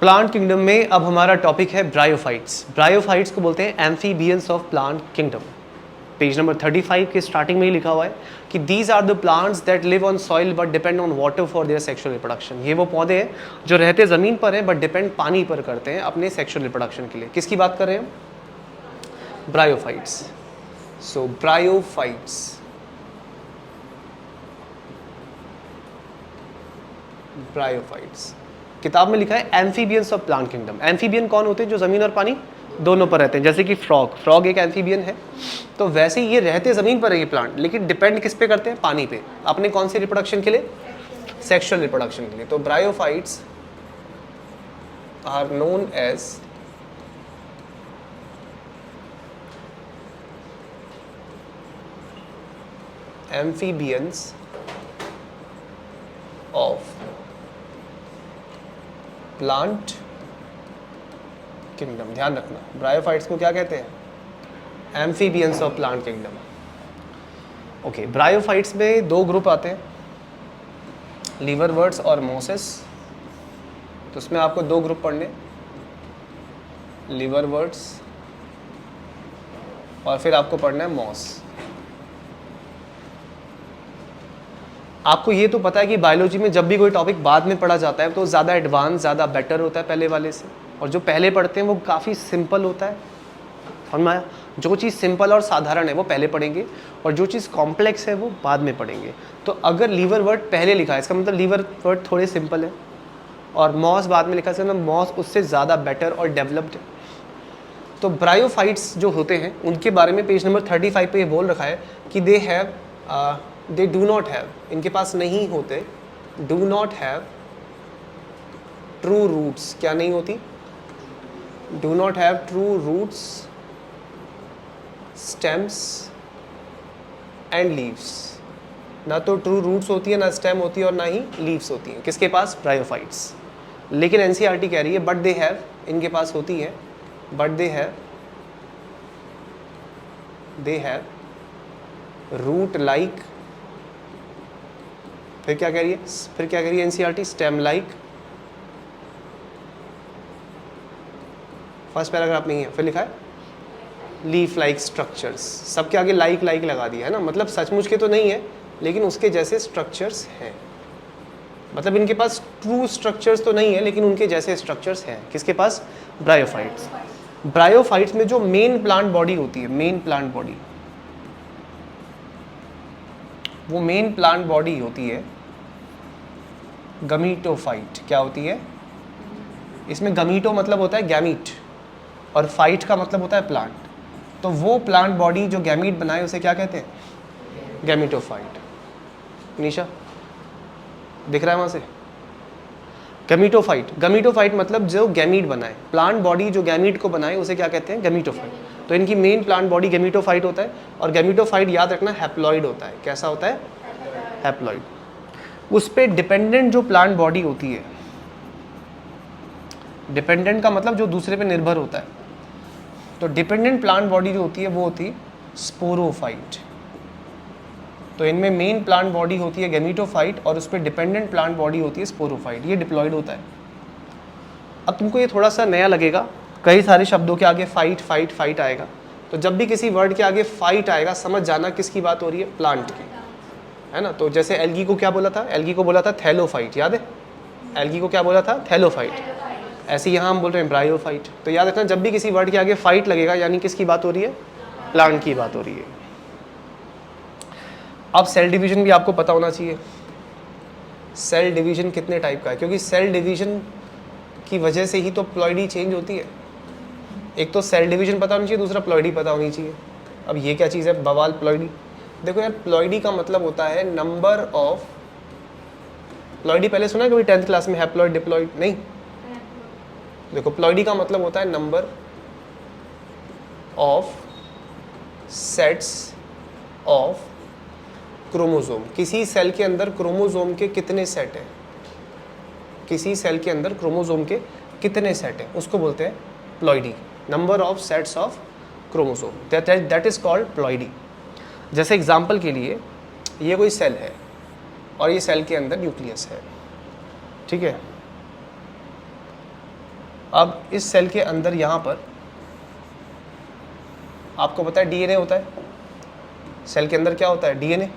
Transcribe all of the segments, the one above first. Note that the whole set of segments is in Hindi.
प्लांट किंगडम में अब हमारा टॉपिक है ब्रायोफाइट्स। ब्रायोफाइट्स को बोलते हैं amphibians of plant kingdom. Page number 35 के स्टार्टिंग में ही लिखा हुआ है कि these are the plants that live on soil but depend on water for their sexual reproduction. ये वो पौधे हैं जो रहते ज़मीन पर हैं बट डिपेंड पानी पर करते हैं अपने सेक्सुअल रिप्रोडक्शन के लिए। किसकी बात कर रहे हैं? ब्रायोफाइट्स। सो ब्रायोफाइट्स, ब्रायोफाइट्स किताब में लिखा है amphibians of plant kingdom. Amphibian कौन होते हैं? जो ज़मीन और पानी दोनों पर रहते हैं। जैसे कि फ्रॉग एक एम्फीबियन है, तो वैसे ही ये रहते ज़मीन पर है ये प्लांट, लेकिन डिपेंड किस पे करते हैं? पानी पे। अपने कौन से रिप्रोडक्शन के लिए? सेक्सुअल रिप्रोडक्शन के लिए। तो bryophytes are known as amphibians of plant kingdom. ध्यान रखना, ब्रायोफाइट्स को क्या कहते हैं? Amphibians of plant kingdom. Okay, bryophytes में दो ग्रुप आते हैं, लीवरवर्ट्स और मोसेस। तो उसमें आपको दो ग्रुप पढ़ने, लीवरवर्ट्स और फिर आपको पढ़ना है मॉस। आपको ये तो पता है कि बायोलॉजी में जब भी कोई टॉपिक बाद में पढ़ा जाता है तो ज़्यादा एडवांस, ज़्यादा बेटर होता है पहले वाले से, और जो पहले पढ़ते हैं वो काफ़ी सिंपल होता है। समझ में आया? जो चीज़ सिंपल और साधारण है वो पहले पढ़ेंगे, और जो चीज़ कॉम्प्लेक्स है वो बाद में पढ़ेंगे। तो अगर लीवर वर्ड पहले लिखा है, इसका मतलब लीवर वर्ड थोड़े सिंपल है, और मॉस बाद में लिखा है, इसका मतलब मॉस उससे ज़्यादा बेटर और डेवलप्ड है। तो ब्रायोफाइट्स जो होते हैं उनके बारे में पेज नंबर 35 पे ये बोल रखा है कि दे डू नॉट हैव, इनके पास नहीं होते, do not have true roots. क्या नहीं होती? Do not have true roots, stems and leaves. ना तो ट्रू रूट्स होती है, ना स्टेम होती है, और ना ही लीव्स होती हैं। किसके पास? ब्रायोफाइट्स। लेकिन एनसीईआरटी कह रही है बट दे हैव, इनके पास होती है, but they have root like. फिर क्या कह रही है NCERT? Stem like. First paragraph में ही है, फिर लिखा है लीफ लाइक स्ट्रक्चर्स। सबके आगे लाइक लगा दिया है ना, मतलब सचमुच के तो नहीं है लेकिन उसके जैसे स्ट्रक्चर्स हैं। मतलब इनके पास ट्रू स्ट्रक्चर्स तो नहीं है लेकिन उनके जैसे स्ट्रक्चर्स हैं। किसके पास? ब्रायोफाइट्स। ब्रायोफाइट्स में जो मेन प्लांट बॉडी होती है, मेन प्लांट बॉडी, वो मेन प्लांट बॉडी होती है गमीटोफाइट। क्या होती है? इसमें गमीटो मतलब होता है गैमीट, और फाइट का मतलब होता है प्लांट। तो वो प्लांट बॉडी जो गैमीट बनाए उसे क्या कहते हैं? गैमीटोफाइट। निशा दिख रहा है वहाँ से? गमीटोफाइट मतलब जो गैमीट बनाए, प्लांट बॉडी जो गैमीट को बनाए उसे क्या कहते हैं? गमीटोफाइट। तो इनकी मेन प्लांट बॉडी गैमीटोफाइट होता है, और गैमीटोफाइट याद रखना हैप्लॉइड होता है। कैसा होता है? हैप्लॉइड। उस पर डिपेंडेंट जो प्लांट बॉडी होती है, डिपेंडेंट का मतलब जो दूसरे पे निर्भर होता है, तो डिपेंडेंट प्लांट बॉडी जो होती है वो होती है स्पोरोफाइट। तो इनमें मेन प्लांट बॉडी होती है गैमीटोफाइट, और उस पर डिपेंडेंट प्लांट बॉडी होती है स्पोरोफाइट। ये डिप्लॉइड होता है। अब तुमको ये थोड़ा सा नया लगेगा, कई सारे शब्दों के आगे फाइट आएगा, तो जब भी किसी वर्ड के आगे फाइट आएगा समझ जाना किसकी बात हो रही है? प्लांट की, है ना। तो जैसे एल्गी को क्या बोला था? एल्गी को बोला था थैलोफाइट, याद है? एल्गी को क्या बोला था? थैलोफाइट। ऐसे यहाँ हम बोल रहे हैं ब्रायोफाइट। तो याद रखना, जब भी किसी वर्ड के आगे फाइट लगेगा यानी किसकी बात हो रही है? प्लांट की बात हो रही है। अब सेल डिवीजन भी आपको पता होना चाहिए। सेल डिवीजन कितने टाइप का है, क्योंकि सेल डिवीजन की वजह से ही तो प्लॉइडी चेंज होती है। एक तो सेल डिवीजन पता होनी चाहिए, दूसरा प्लॉइडी पता होनी चाहिए। अब ये क्या चीज़ है बवाल? प्लॉइडी। देखो यार, प्लॉइडी का मतलब होता है नंबर ऑफ, प्लॉइडी पहले सुना है कभी 10th क्लास में? हैप्लॉइड, डिप्लॉइड नहीं? देखो, प्लॉइडी का मतलब होता है number of sets of chromosome. किसी सेल के अंदर क्रोमोसोम के कितने सेट हैं, किसी सेल के अंदर क्रोमोसोम के कितने सेट हैं, उसको बोलते हैं ploidy. Number of sets of chromosome, that is called ploidy. जैसे एग्जांपल के लिए, ये कोई सेल है और ये सेल के अंदर न्यूक्लियस है, ठीक है। अब इस सेल के अंदर यहाँ पर आपको पता है डीएनए होता है। सेल के अंदर क्या होता है? डीएनए,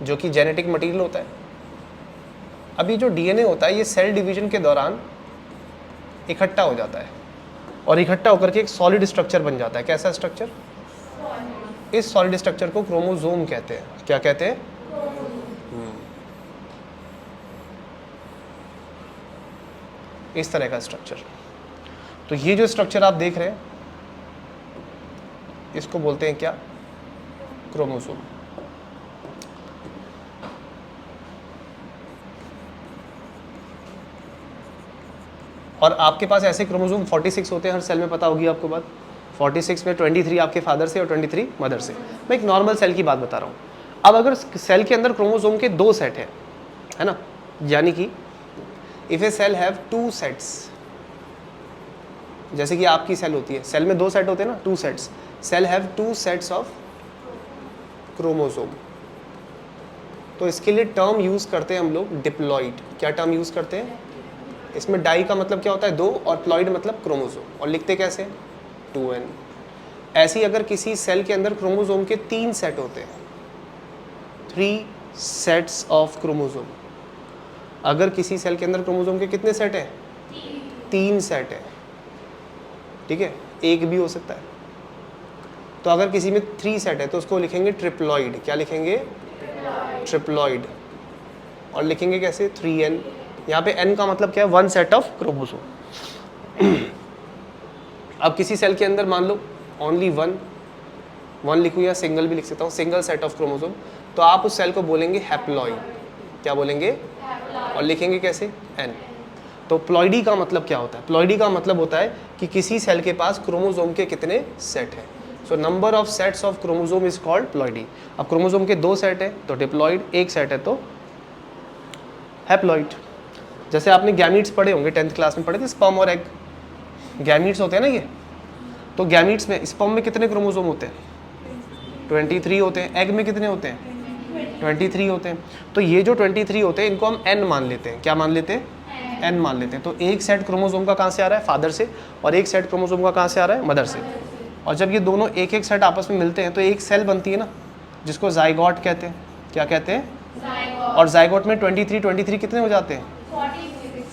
जो कि जेनेटिक मटेरियल होता है। अब ये जो डीएनए होता है ये सेल डिवीजन के दौरान इकट्ठा हो जाता है और इकट्ठा होकर के एक सॉलिड स्ट्रक्चर बन जाता है। कैसा स्ट्रक्चर? इस सॉलिड स्ट्रक्चर को क्रोमोसोम कहते हैं। क्या कहते हैं? इस तरह का स्ट्रक्चर। तो ये जो स्ट्रक्चर आप देख रहे हैं इसको बोलते हैं क्या? क्रोमोसोम। और आपके पास ऐसे क्रोमोसोम 46 होते हैं हर सेल में, पता होगी आपको बात। 46 में 23 आपके फादर से और 23 मदर से। मैं एक नॉर्मल सेल की बात बता रहा हूँ। अब अगर सेल के अंदर क्रोमोसोम के 2 सेट है ना, यानी कि if a cell have 2 sets, जैसे कि आपकी सेल होती है, सेल में 2 सेट होते हैं ना, 2 sets. Cell have 2 sets of chromosome. तो इसके लिए टर्म यूज करते हैं हम लोग डिप्लॉइड। क्या टर्म यूज करते हैं? इसमें डाई का मतलब क्या होता है? 2, और प्लॉइड मतलब क्रोमोसोम। और लिखते कैसे? 2n। ऐसी अगर किसी सेल के अंदर क्रोमोसोम के 3 सेट होते हैं, 3 सेट्स ऑफ क्रोमोसोम। अगर किसी सेल के अंदर क्रोमोसोम के कितने सेट हैं? 3 सेट है, ठीक है, एक भी हो सकता है। तो अगर किसी में 3 सेट है तो उसको लिखेंगे ट्रिप्लॉइड। क्या लिखेंगे? ट्रिप्लॉइड। और लिखेंगे कैसे? 3n। यहाँ पे n का मतलब क्या है? 1 सेट ऑफ क्रोमोसोम। अब किसी सेल के अंदर मान लो ओनली 1 लिखूँ या सिंगल भी लिख सकता हूँ, सिंगल सेट ऑफ क्रोमोसोम, तो आप उस सेल को बोलेंगे हैप्लॉइड। क्या बोलेंगे? और लिखेंगे कैसे? n। तो प्लॉइडी का मतलब क्या होता है? प्लॉइडी का मतलब होता है कि किसी सेल के पास क्रोमोसोम के कितने सेट हैं। So number of sets of chromosome is called ploidy. अब क्रोमोसोम के 2 सेट है तो डिप्लॉइड, 1 सेट है तो हैप्लॉइड। जैसे आपने गैमीट्स पढ़े होंगे 10th क्लास में पढ़े थे, स्पर्म और एग। गैमीट्स होते हैं ना ये। तो गैमीट्स में, स्पर्म में कितने क्रोमोसोम होते हैं? 23 होते हैं। एग में कितने होते हैं? 23 होते हैं। तो ये जो 23 होते हैं इनको हम n मान लेते हैं। क्या मान लेते हैं? n मान लेते हैं। तो एक सेट क्रोमोसोम का कहाँ से आ रहा है? फादर से। और एक सेट क्रोमोसोम का कहाँ से आ रहा है? मदर से। और जब ये दोनों एक एक सेट आपस में मिलते हैं तो एक सेल बनती है ना, जिसको जाइगोट कहते हैं। क्या कहते हैं? और जाइगोट में 23 कितने हो जाते हैं?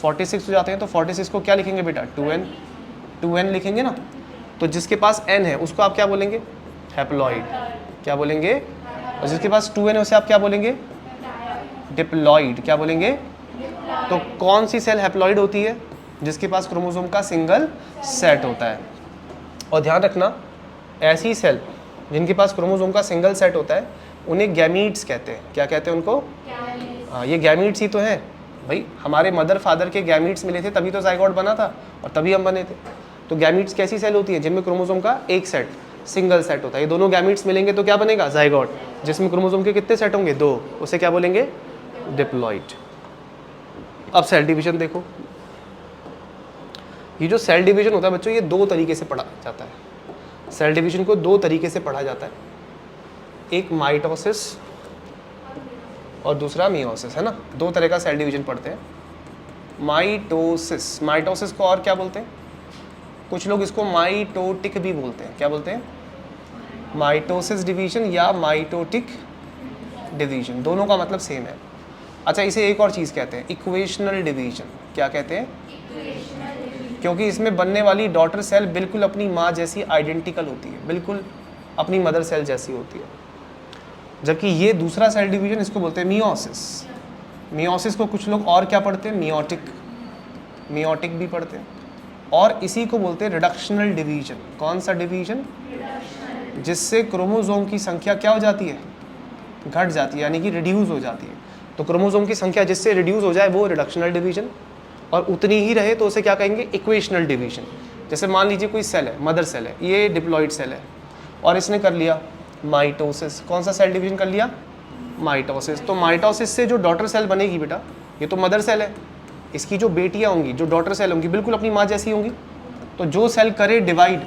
46 हो जाते हैं। तो 46 को क्या लिखेंगे बेटा? 2n लिखेंगे ना। तो जिसके पास n है उसको आप क्या बोलेंगे? हैप्लॉइड। क्या बोलेंगे? और जिसके पास 2n है उसे आप क्या बोलेंगे? डिप्लॉइड। क्या बोलेंगे? तो कौन सी सेल हैप्लॉइड होती है? जिसके पास क्रोमोसोम का सिंगल सेट होता है। और ध्यान रखना, ऐसी सेल जिनके पास क्रोमोसोम का सिंगल सेट होता है उन्हें गैमीट्स कहते हैं। क्या कहते हैं उनको? हाँ, ये गैमीट्स ही तो हैं भाई। हमारे मदर फादर के गैमीट्स मिले थे तभी तो जाइगोट बना था और तभी हम बने थे। तो गैमीट्स कैसी सेल होती है? जिनमें क्रोमोसोम का एक सेट, सिंगल सेट होता है। ये दोनों गैमीट्स मिलेंगे तो क्या बनेगा? जाइगोट। जिसमें क्रोमोसोम के कितने सेट होंगे? 2। उसे क्या बोलेंगे? डिप्लॉइड। अब सेल डिवीजन देखो। ये जो सेल डिवीजन होता है बच्चों, ये 2 तरीके से पढ़ा जाता है। सेल डिवीजन को 2 तरीके से पढ़ा जाता है, एक माइटोसिस और दूसरा मियोसिस, है ना। 2 तरह का सेल डिवीजन पढ़ते हैं। माइटोसिस को और क्या बोलते हैं? कुछ लोग इसको माइटोटिक भी बोलते हैं। क्या बोलते हैं? माइटोसिस डिवीजन या माइटोटिक डिवीजन, दोनों का मतलब सेम है। अच्छा, इसे एक और चीज़ कहते हैं, इक्वेशनल डिवीजन। क्या कहते हैं? क्योंकि इसमें बनने वाली डॉटर सेल बिल्कुल अपनी माँ जैसी आइडेंटिकल होती है, बिल्कुल अपनी मदर सेल जैसी होती है। जबकि ये दूसरा सेल डिवीजन, इसको बोलते हैं मियोसिस। मियोसिस को कुछ लोग और क्या पढ़ते हैं? मियोटिक भी पढ़ते हैं। और इसी को बोलते हैं रिडक्शनल डिवीजन। कौन सा डिवीजन? जिससे क्रोमोसोम की संख्या क्या हो जाती है? घट जाती है, यानी कि रिड्यूस हो जाती है। तो क्रोमोसोम की संख्या जिससे रिड्यूस हो जाए वो रिडक्शनल डिवीजन, और उतनी ही रहे तो उसे क्या कहेंगे? Equational division. जैसे मान लीजिए कोई सेल है, मदर सेल है, ये डिप्लॉइड सेल है, और इसने कर लिया माइटोसिस। कौन सा सेल डिवीजन कर लिया? माइटोसिस। तो माइटोसिस से जो डॉटर सेल बनेगी बेटा, ये तो मदर सेल है, इसकी जो बेटियां होंगी, जो डॉटर सेल होंगी, बिल्कुल अपनी माँ जैसी होंगी। तो जो सेल करे डिवाइड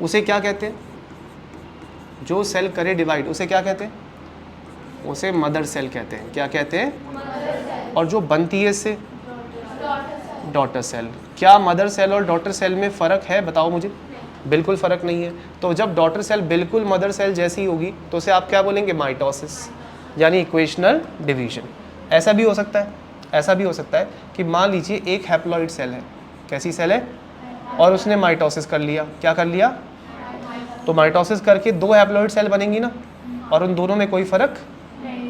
उसे क्या कहते हैं? जो सेल करे डिवाइड उसे क्या कहते हैं? उसे मदर सेल कहते हैं। क्या कहते हैं? और जो बनती है इससे डॉटर सेल। क्या मदर सेल और डॉटर सेल में फ़र्क है, बताओ मुझे? बिल्कुल फ़र्क नहीं है। तो जब डॉटर सेल बिल्कुल मदर सेल जैसी होगी तो उसे आप क्या बोलेंगे? माइटोसिस, यानी इक्वेशनल डिवीजन। ऐसा भी हो सकता है, ऐसा भी हो सकता है कि मान लीजिए एक हैप्लॉइड सेल है, कैसी सेल है, और उसने माइटोसिस कर लिया। क्या कर लिया? तो माइटोसिस करके 2 हैप्लॉइड सेल बनेंगी ना, और उन दोनों में कोई फ़र्क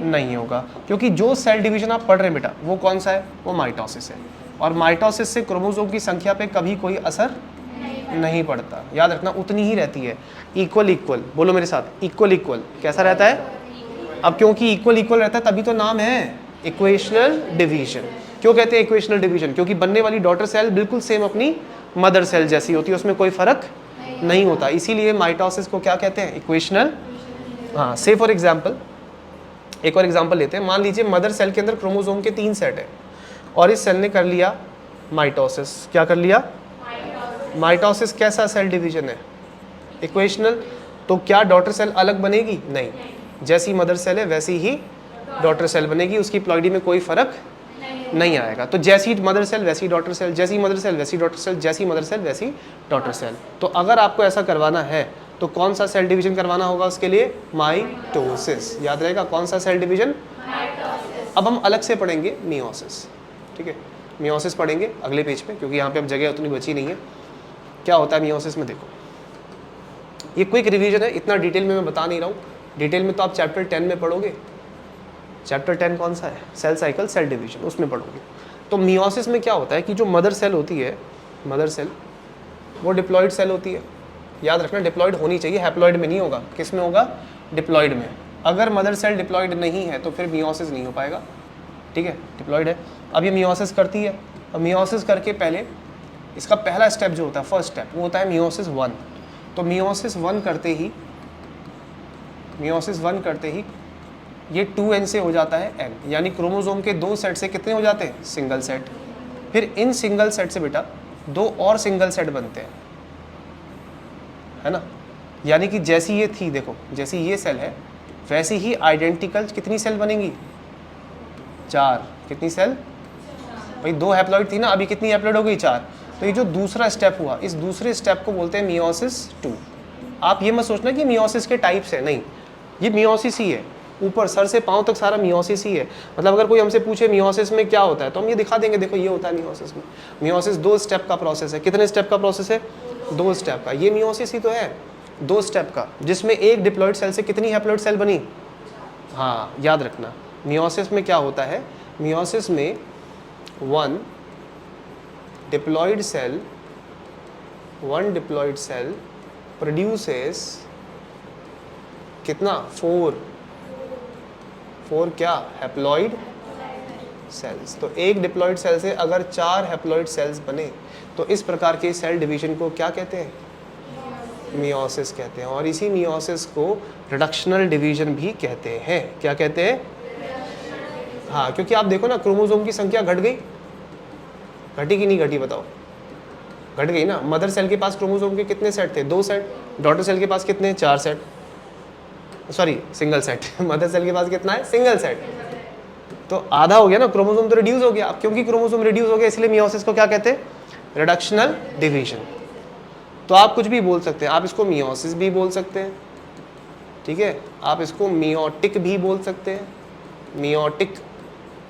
नहीं होगा, क्योंकि जो सेल डिवीजन आप पढ़ रहे हैं बेटा वो कौन सा है? वो माइटोसिस है। और माइटोसिस से क्रोमोसोम की संख्या पे कभी कोई असर नहीं पड़ता, याद रखना, उतनी ही रहती है। इक्वल इक्वल, बोलो मेरे साथ, इक्वल इक्वल। कैसा रहता है? अब क्योंकि इक्वल इक्वल रहता है तभी तो नाम है इक्वेशनल डिवीजन। क्यों कहते हैं इक्वेशनल डिवीजन? क्योंकि बनने वाली डॉटर सेल बिल्कुल सेम अपनी मदर सेल जैसी होती है, उसमें कोई फर्क नहीं होता, इसीलिए माइटोसिस को क्या कहते हैं? इक्वेशनल। हाँ, से फॉर एग्जाम्पल, एक और एग्जाम्पल लेते हैं। मान लीजिए मदर सेल के अंदर क्रोमोसोम के 3 सेट है और इस सेल ने कर लिया माइटोसिस। क्या कर लिया? माइटोसिस कैसा सेल डिवीजन है? इक्वेशनल। तो क्या डॉटर सेल अलग बनेगी? नहीं, जैसी मदर सेल है वैसी ही डॉटर सेल बनेगी, उसकी प्लॉइडी में कोई फर्क नहीं आएगा। तो जैसी मदर सेल वैसी डॉटर सेल, जैसी मदर सेल वैसी डॉटर सेल, जैसी मदर सेल वैसी डॉटर सेल। तो अगर आपको ऐसा करवाना है तो कौन सा सेल डिवीजन करवाना होगा उसके लिए? माइटोसिस। याद रहेगा कौन सा सेल डिवीजन? अब हम अलग से पढ़ेंगे मियोसिस, ठीक है? मियोसिस पढ़ेंगे अगले पेज पे, क्योंकि यहाँ पे अब जगह उतनी बची नहीं है। क्या होता है मियोसिस में? देखो, ये क्विक रिवीजन है, इतना डिटेल में मैं बता नहीं रहा हूँ। डिटेल में तो आप चैप्टर 10 में पढ़ोगे। चैप्टर 10 कौन सा है? सेल साइकिल, सेल डिवीजन, उसमें पढ़ोगे। तो मियोसिस में क्या होता है कि जो मदर सेल होती है, मदर सेल, वो डिप्लॉइड सेल होती है। याद रखना, डिप्लॉइड होनी चाहिए, हैप्लॉइड में नहीं होगा। किस में होगा? डिप्लॉइड में। अगर मदर सेल डिप्लॉइड नहीं है तो फिर मियोसिस नहीं हो पाएगा, ठीक है? डिप्लॉइड है। अब ये मियोसिस करती है, अब मियोसिस करके पहले इसका पहला स्टेप जो होता है, फर्स्ट स्टेप, वो होता है मियोसिस 1। तो मियोसिस 1 करते ही, मियोसिस 1 करते ही ये 2n से हो जाता है n, यानी क्रोमोसोम के 2 सेट से कितने हो जाते हैं? Single set. फिर इन सिंगल सेट से बेटा 2 और सिंगल सेट बनते हैं, है ना? यानी कि जैसी ये थी, देखो जैसी ये सेल है वैसी ही आइडेंटिकल कितनी सेल बनेंगी? 4। कितनी सेल भाई? 2 हैप्लॉइड थी ना, अभी कितनी हैप्लॉइड हो गई? 4। तो ये जो दूसरा स्टेप हुआ, इस दूसरे स्टेप को बोलते हैं मियोसिस 2। आप ये मत सोचना कि मियोसिस के टाइप्स है, नहीं, ये मियोसिस ही है। ऊपर सर से पांव तक सारा मियोसिस ही है। मतलब अगर कोई हमसे पूछे मियोसिस में क्या होता है तो हम ये दिखा देंगे, देखो ये होता है मियोसिस में। मियोसिस 2 स्टेप का प्रोसेस है। कितने स्टेप का प्रोसेस है? 2 स्टेप का। ये मियोसिस ही तो है, 2 स्टेप का, जिसमें एक डिप्लॉइड सेल से कितनी हैप्लॉइड सेल बनी? हाँ, याद रखना, मियोसिस में क्या होता है? मियोसिस में 1 डिप्लॉइड सेल प्रोड्यूसेस कितना? 4 क्या? Haploid cells. तो एक डिप्लॉइड सेल से अगर 4 हैप्लॉइड सेल्स बने तो इस प्रकार के सेल डिवीजन को क्या कहते हैं? मियोसिस कहते हैं। और इसी मियोसिस को रिडक्शनल डिवीजन भी कहते हैं। क्या कहते हैं? हाँ, क्योंकि आप देखो ना, क्रोमोसोम की संख्या घट गई, घटी कि नहीं घटी? बताओ, घट गई ना। मदर सेल के पास क्रोमोसोम के कितने सेट थे? 2 सेट। डॉटर सेल के पास कितने? 4 set, sorry single set. Mother cell के पास कितना है? Single set. तो आधा हो गया ना, क्रोमोसोम तो रिड्यूस हो गया। अब क्योंकि क्रोमोसोम रिड्यूस हो गया इसलिए मियोसिस को क्या कहते हैं? Reductional division. तो आप कुछ भी बोल सकते हैं, आप इसको मियोसिस भी बोल सकते हैं, ठीक है? आप इसको मियोटिक भी बोल सकते हैं, मियोटिक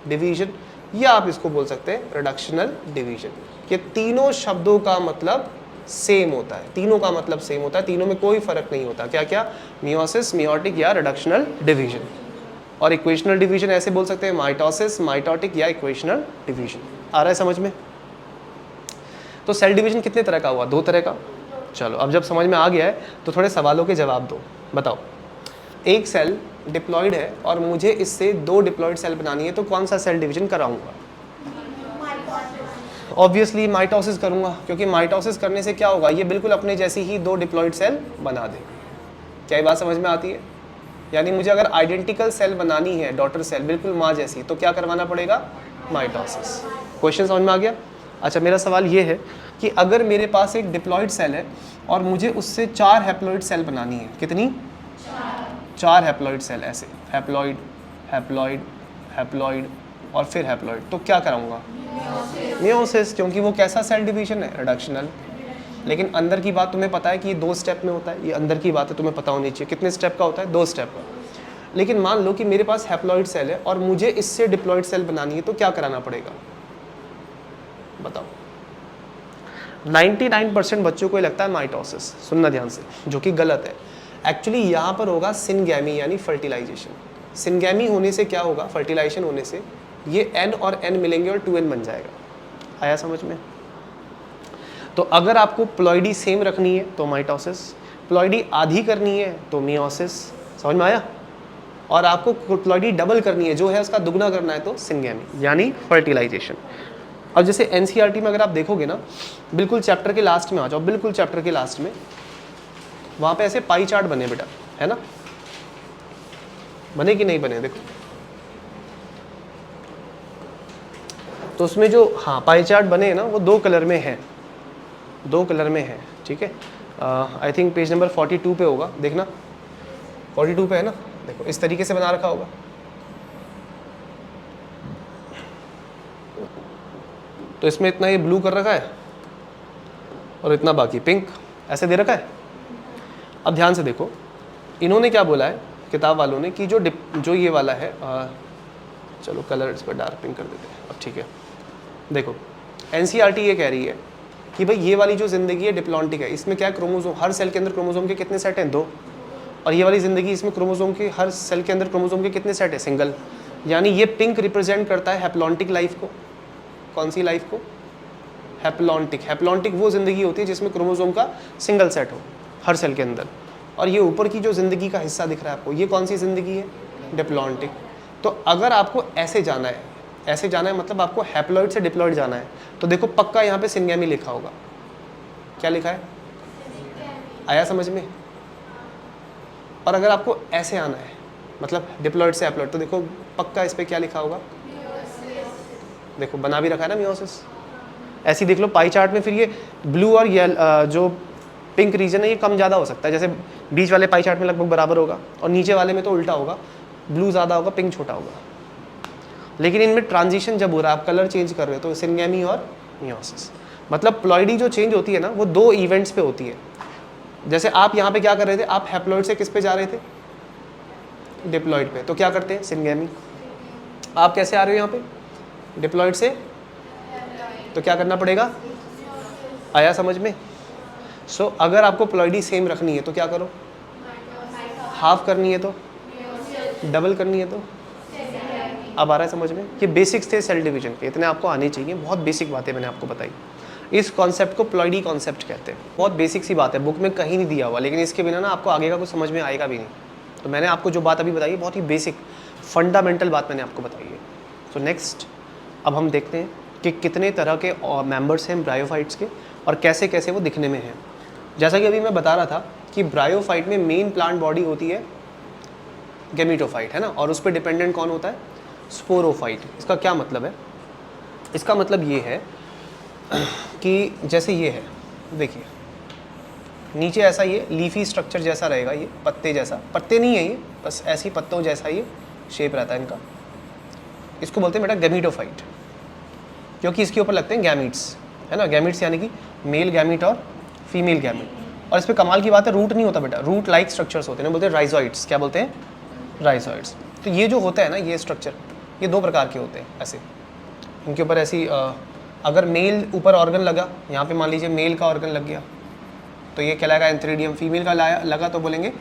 डिवीजन, या आप इसको बोल सकते हैं रिडक्शनल डिवीजन। ये तीनों शब्दों का मतलब सेम होता है, तीनों का मतलब सेम होता है, तीनों में कोई फर्क नहीं होता। क्या क्या? मियोसिस, मियोटिक या रिडक्शनल डिवीजन। और इक्वेशनल डिवीजन ऐसे बोल सकते हैं, माइटोसिस, माइटोटिक या इक्वेशनल डिवीजन। आ रहा है समझ में? तो सेल डिवीजन कितने तरह का हुआ? 2 तरह का। चलो, अब जब समझ में आ गया है तो थोड़े सवालों के जवाब दो। बताओ, एक सेल डिप्लॉइड है और मुझे इससे 2 डिप्लॉइड सेल बनानी है, तो कौन सा सेल डिवीजन कराऊंगा? ऑब्वियसली माइटोसिस करूंगा, क्योंकि माइटोसिस करने से क्या होगा? ये बिल्कुल अपने जैसी ही 2 डिप्लॉइड सेल बना दे। क्या ये बात समझ में आती है? यानी मुझे अगर आइडेंटिकल सेल बनानी है, डॉटर सेल बिल्कुल माँ जैसी, तो क्या करवाना पड़ेगा? माइटोसिस। क्वेश्चन समझ में आ गया? अच्छा, मेरा सवाल ये है कि अगर मेरे पास एक डिप्लॉइड सेल है और मुझे उससे 4 हैप्लॉइड सेल बनानी है, कितनी? 4 हैप्लॉइड सेल, ऐसे हैप्लॉइड, हैप्लॉइड, हैप्लॉइड, और फिर हैप्लॉइड, तो क्या कराऊंगा? मियोसिस, क्योंकि वो कैसा सेल डिवीजन है? रिडक्शनल। लेकिन अंदर की बात तुम्हें पता है कि ये 2 स्टेप में होता है, ये अंदर की बात है, तुम्हें पता होनी चाहिए। कितने स्टेप का होता है? 2 स्टेप का। लेकिन मान लो कि मेरे पास हैप्लॉइड सेल है और मुझे इससे डिप्लॉइड सेल बनानी है, तो क्या कराना पड़ेगा बताओ? 99% बच्चों को लगता है माइटोसिस, सुनना ध्यान से, जो कि गलत है। एक्चुअली यहाँ पर होगा सिनगैमी यानी फर्टिलाइजेशन। सिनगैमी होने से क्या होगा? फर्टिलाइजेशन होने से ये N और N मिलेंगे और 2N बन जाएगा। आया समझ में? तो अगर आपको प्लॉइडी सेम रखनी है तो माइटोसिस, प्लॉइडी आधी करनी है तो मियोसिस, समझ में आया? और आपको प्लॉइडी डबल करनी है, जो है उसका दुगना करना है, तो सिनगैमी यानी फर्टिलाइजेशन। अब जैसे एनसीईआरटी में अगर आप देखोगे ना, बिल्कुल चैप्टर के लास्ट में आ जाओ, बिल्कुल चैप्टर के लास्ट में, वहाँ पे ऐसे पाई चार्ट बने बेटा, है ना? बने कि नहीं बने? देखो तो उसमें जो पाई चार्ट बने हैं ना, वो 2 कलर में है, 2 कलर में है, ठीक है? आई थिंक पेज नंबर 42 पे होगा, देखना 42 पे है ना। देखो इस तरीके से बना रखा होगा। तो इसमें इतना ये ब्लू कर रखा है और इतना बाकी पिंक, ऐसे दे रखा है। अब ध्यान से देखो, इन्होंने क्या बोला है किताब वालों ने कि जो ये वाला है, चलो कलर इस पर डार्क पिंक कर देते हैं अब, ठीक है? देखो एनसीईआरटी ये कह रही है कि भाई ये वाली जो ज़िंदगी है डिप्लॉन्टिक है, इसमें क्या है? क्रोमोसोम, हर सेल के अंदर क्रोमोसोम के कितने सेट हैं? 2। और ये वाली ज़िंदगी, इसमें क्रोमोसोम के हर सेल के अंदर क्रोमोसोम के कितने सेट है? सिंगल। यानी ये पिंक रिप्रेजेंट करता है हैप्लॉन्टिक लाइफ को। कौन सी लाइफ को? हैप्लॉन्टिक। हैप्लॉन्टिक वो ज़िंदगी होती है जिसमें क्रोमोसोम का सिंगल सेट हो हर सेल के अंदर। और ये ऊपर की जो ज़िंदगी का हिस्सा दिख रहा है आपको, ये कौन सी ज़िंदगी है? डिप्लॉन्टिक। तो अगर आपको ऐसे जाना है, ऐसे जाना है मतलब आपको हैप्लॉइड से डिप्लॉइड जाना है, तो देखो पक्का यहाँ पे सिनगैमी लिखा होगा। क्या लिखा है? आया समझ में? और अगर आपको ऐसे आना है मतलब डिप्लॉइड से हैप्लॉइड, तो देखो पक्का इस पे क्या लिखा होगा? देखो बना भी रखा है ना, मियोसिस। ऐसे ही देख लो पाई चार्ट में, फिर ये ब्लू और जो पिंक रीजन है ये कम ज़्यादा हो सकता है। जैसे बीच वाले पाई चार्ट में लगभग बराबर होगा और नीचे वाले में तो उल्टा होगा, ब्लू ज़्यादा होगा, पिंक छोटा होगा। लेकिन इनमें ट्रांजिशन जब हो रहा है, आप कलर चेंज कर रहे हो, तो सिनगैमी और मियोसिस। मतलब प्लॉइडी जो चेंज होती है ना, वो 2 इवेंट्स पे होती है। जैसे आप यहाँ पे क्या कर रहे थे? आप हैप्लॉइड से किस पे जा रहे थे? डिप्लॉइड पे। तो क्या करते हैं? सिनगैमी। आप कैसे आ रहे हो यहाँ पे? डिप्लॉइड से। तो क्या करना पड़ेगा? आया समझ में? सो अगर आपको प्लॉइडी सेम रखनी है तो क्या करो? हाफ करनी है तो, डबल करनी है तो। अब आ रहा है समझ में? ये बेसिक्स थे सेल डिवीजन के, इतने आपको आने चाहिए। बहुत बेसिक बातें मैंने आपको बताई। इस कॉन्सेप्ट को प्लॉइडी कॉन्सेप्ट कहते हैं। बहुत बेसिक सी बात है, बुक में कहीं नहीं दिया हुआ, लेकिन इसके बिना ना आपको आगे का कुछ समझ में आएगा भी नहीं। तो मैंने आपको जो बात अभी बताई है, बहुत ही बेसिक फंडामेंटल बात मैंने आपको बताई है। सो नेक्स्ट अब हम देखते हैं कि कितने तरह के मेंबर्स हैं ब्रायोफाइट्स के और कैसे कैसे वो दिखने में हैं। जैसा कि अभी मैं बता रहा था कि ब्रायोफाइट में मेन प्लांट बॉडी होती है गैमेटोफाइट, है ना? और उस पर डिपेंडेंट कौन होता है? स्पोरोफाइट। इसका क्या मतलब है? इसका मतलब ये है कि जैसे ये है, देखिए नीचे ऐसा ये लीफी स्ट्रक्चर जैसा रहेगा, ये पत्ते जैसा, पत्ते नहीं है ये, बस ऐसे ही पत्तों जैसा ये शेप रहता है इनका। इसको बोलते हैं बेटा गैमेटोफाइट, क्योंकि इसके ऊपर लगते हैं गैमीट्स, है ना? गैमीट्स यानी कि मेल गैमीट और फीमेल गैमीट। और इस पर कमाल की बात है, रूट नहीं होता बेटा, रूट लाइक स्ट्रक्चर्स होते हैं, बोलते हैं राइजोइड्स। क्या बोलते हैं? राइजोइड्स। तो ये जो होता है ना, ये स्ट्रक्चर, ये 2 प्रकार के होते हैं ऐसे। इनके ऊपर ऐसी अगर मेल ऊपर ऑर्गन लगा, यहाँ पे मान लीजिए मेल का ऑर्गन लग गया, तो ये कहलाएगा एंथ्रीडियम। फीमेल का लगा तो बोलेंगे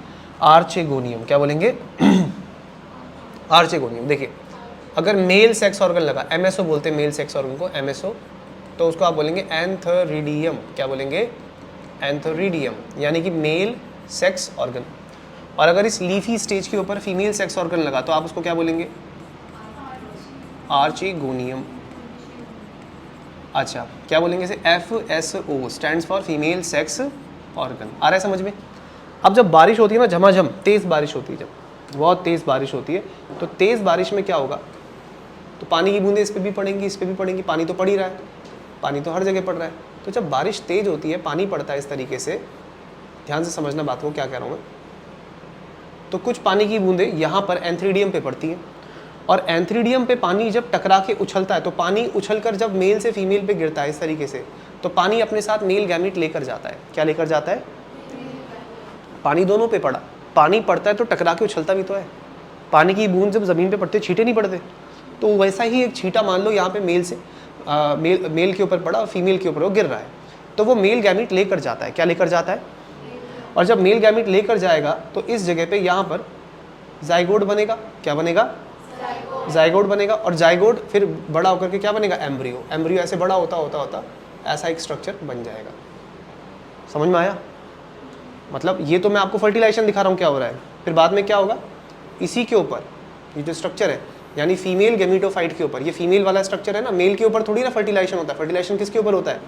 आर्चेगोनियम। क्या बोलेंगे? आर्चेगोनियम। देखिए अगर मेल सेक्स ऑर्गन लगा, एमएसओ बोलते हैं मेल सेक्स ऑर्गन को, एमएसओ, तो उसको आप बोलेंगे एंथरीडियम। क्या बोलेंगे? एंथरीडियम, यानी कि मेल सेक्स ऑर्गन। और अगर इस लीफी स्टेज के ऊपर फीमेल सेक्स ऑर्गन लगा तो आप उसको क्या बोलेंगे? आर्चेगोनियम। अच्छा, क्या बोलेंगे इसे? FSO stands for female sex organ. आ रहा है समझ में? अब जब बारिश होती है ना, झमाझम तेज़ बारिश होती है, जब बहुत तेज़ बारिश होती है, तो तेज़ बारिश में क्या होगा? तो पानी की बूंदें इस पर भी पड़ेंगी, इस पर भी पड़ेंगी। पानी तो पड़ ही रहा है, पानी तो हर जगह पड़ रहा है। तो जब बारिश तेज़ होती है, पानी पड़ता है इस तरीके से, ध्यान से समझना बात को, क्या कह रहा हूँ मैं। तो कुछ पानी की बूंदें यहाँ पर एंथ्रीडियम पे पड़ती हैं और एंथ्रीडियम पे पानी जब टकरा के उछलता है, तो पानी उछलकर जब मेल से फीमेल पे गिरता है इस तरीके से, तो पानी अपने साथ मेल गैमीट लेकर जाता है। क्या लेकर जाता है? पानी दोनों पे पड़ा, पानी पड़ता है तो टकरा के उछलता भी तो है। पानी की बूंद जब ज़मीन पे पड़ते छींटे नहीं पड़ते, तो वैसा ही एक छींटा मान लो यहाँ पे मेल से मेल के ऊपर पड़ा और फीमेल के ऊपर वो गिर रहा है, तो वो मेल गैमीट लेकर जाता है। क्या लेकर जाता है? और जब मेल गैमीट लेकर जाएगा तो इस जगह पे यहाँ पर जाइगोट बनेगा। क्या बनेगा? जाइगोट बनेगा। और जाइगोट फिर बड़ा होकर के क्या बनेगा? एम्ब्रियो। एम्ब्रियो ऐसे बड़ा होता होता होता ऐसा एक स्ट्रक्चर बन जाएगा। समझ में आया? मतलब ये तो मैं आपको फर्टिलाइजेशन दिखा रहा हूँ क्या हो रहा है, फिर बाद में क्या होगा, इसी के ऊपर ये जो स्ट्रक्चर है, यानी फीमेल गेमिटोफाइट के ऊपर, ये फीमेल वाला स्ट्रक्चर है ना, मेल के ऊपर थोड़ी ना फर्टिलाइजेशन होता है। फर्टिलाइजेशन किसके ऊपर होता है?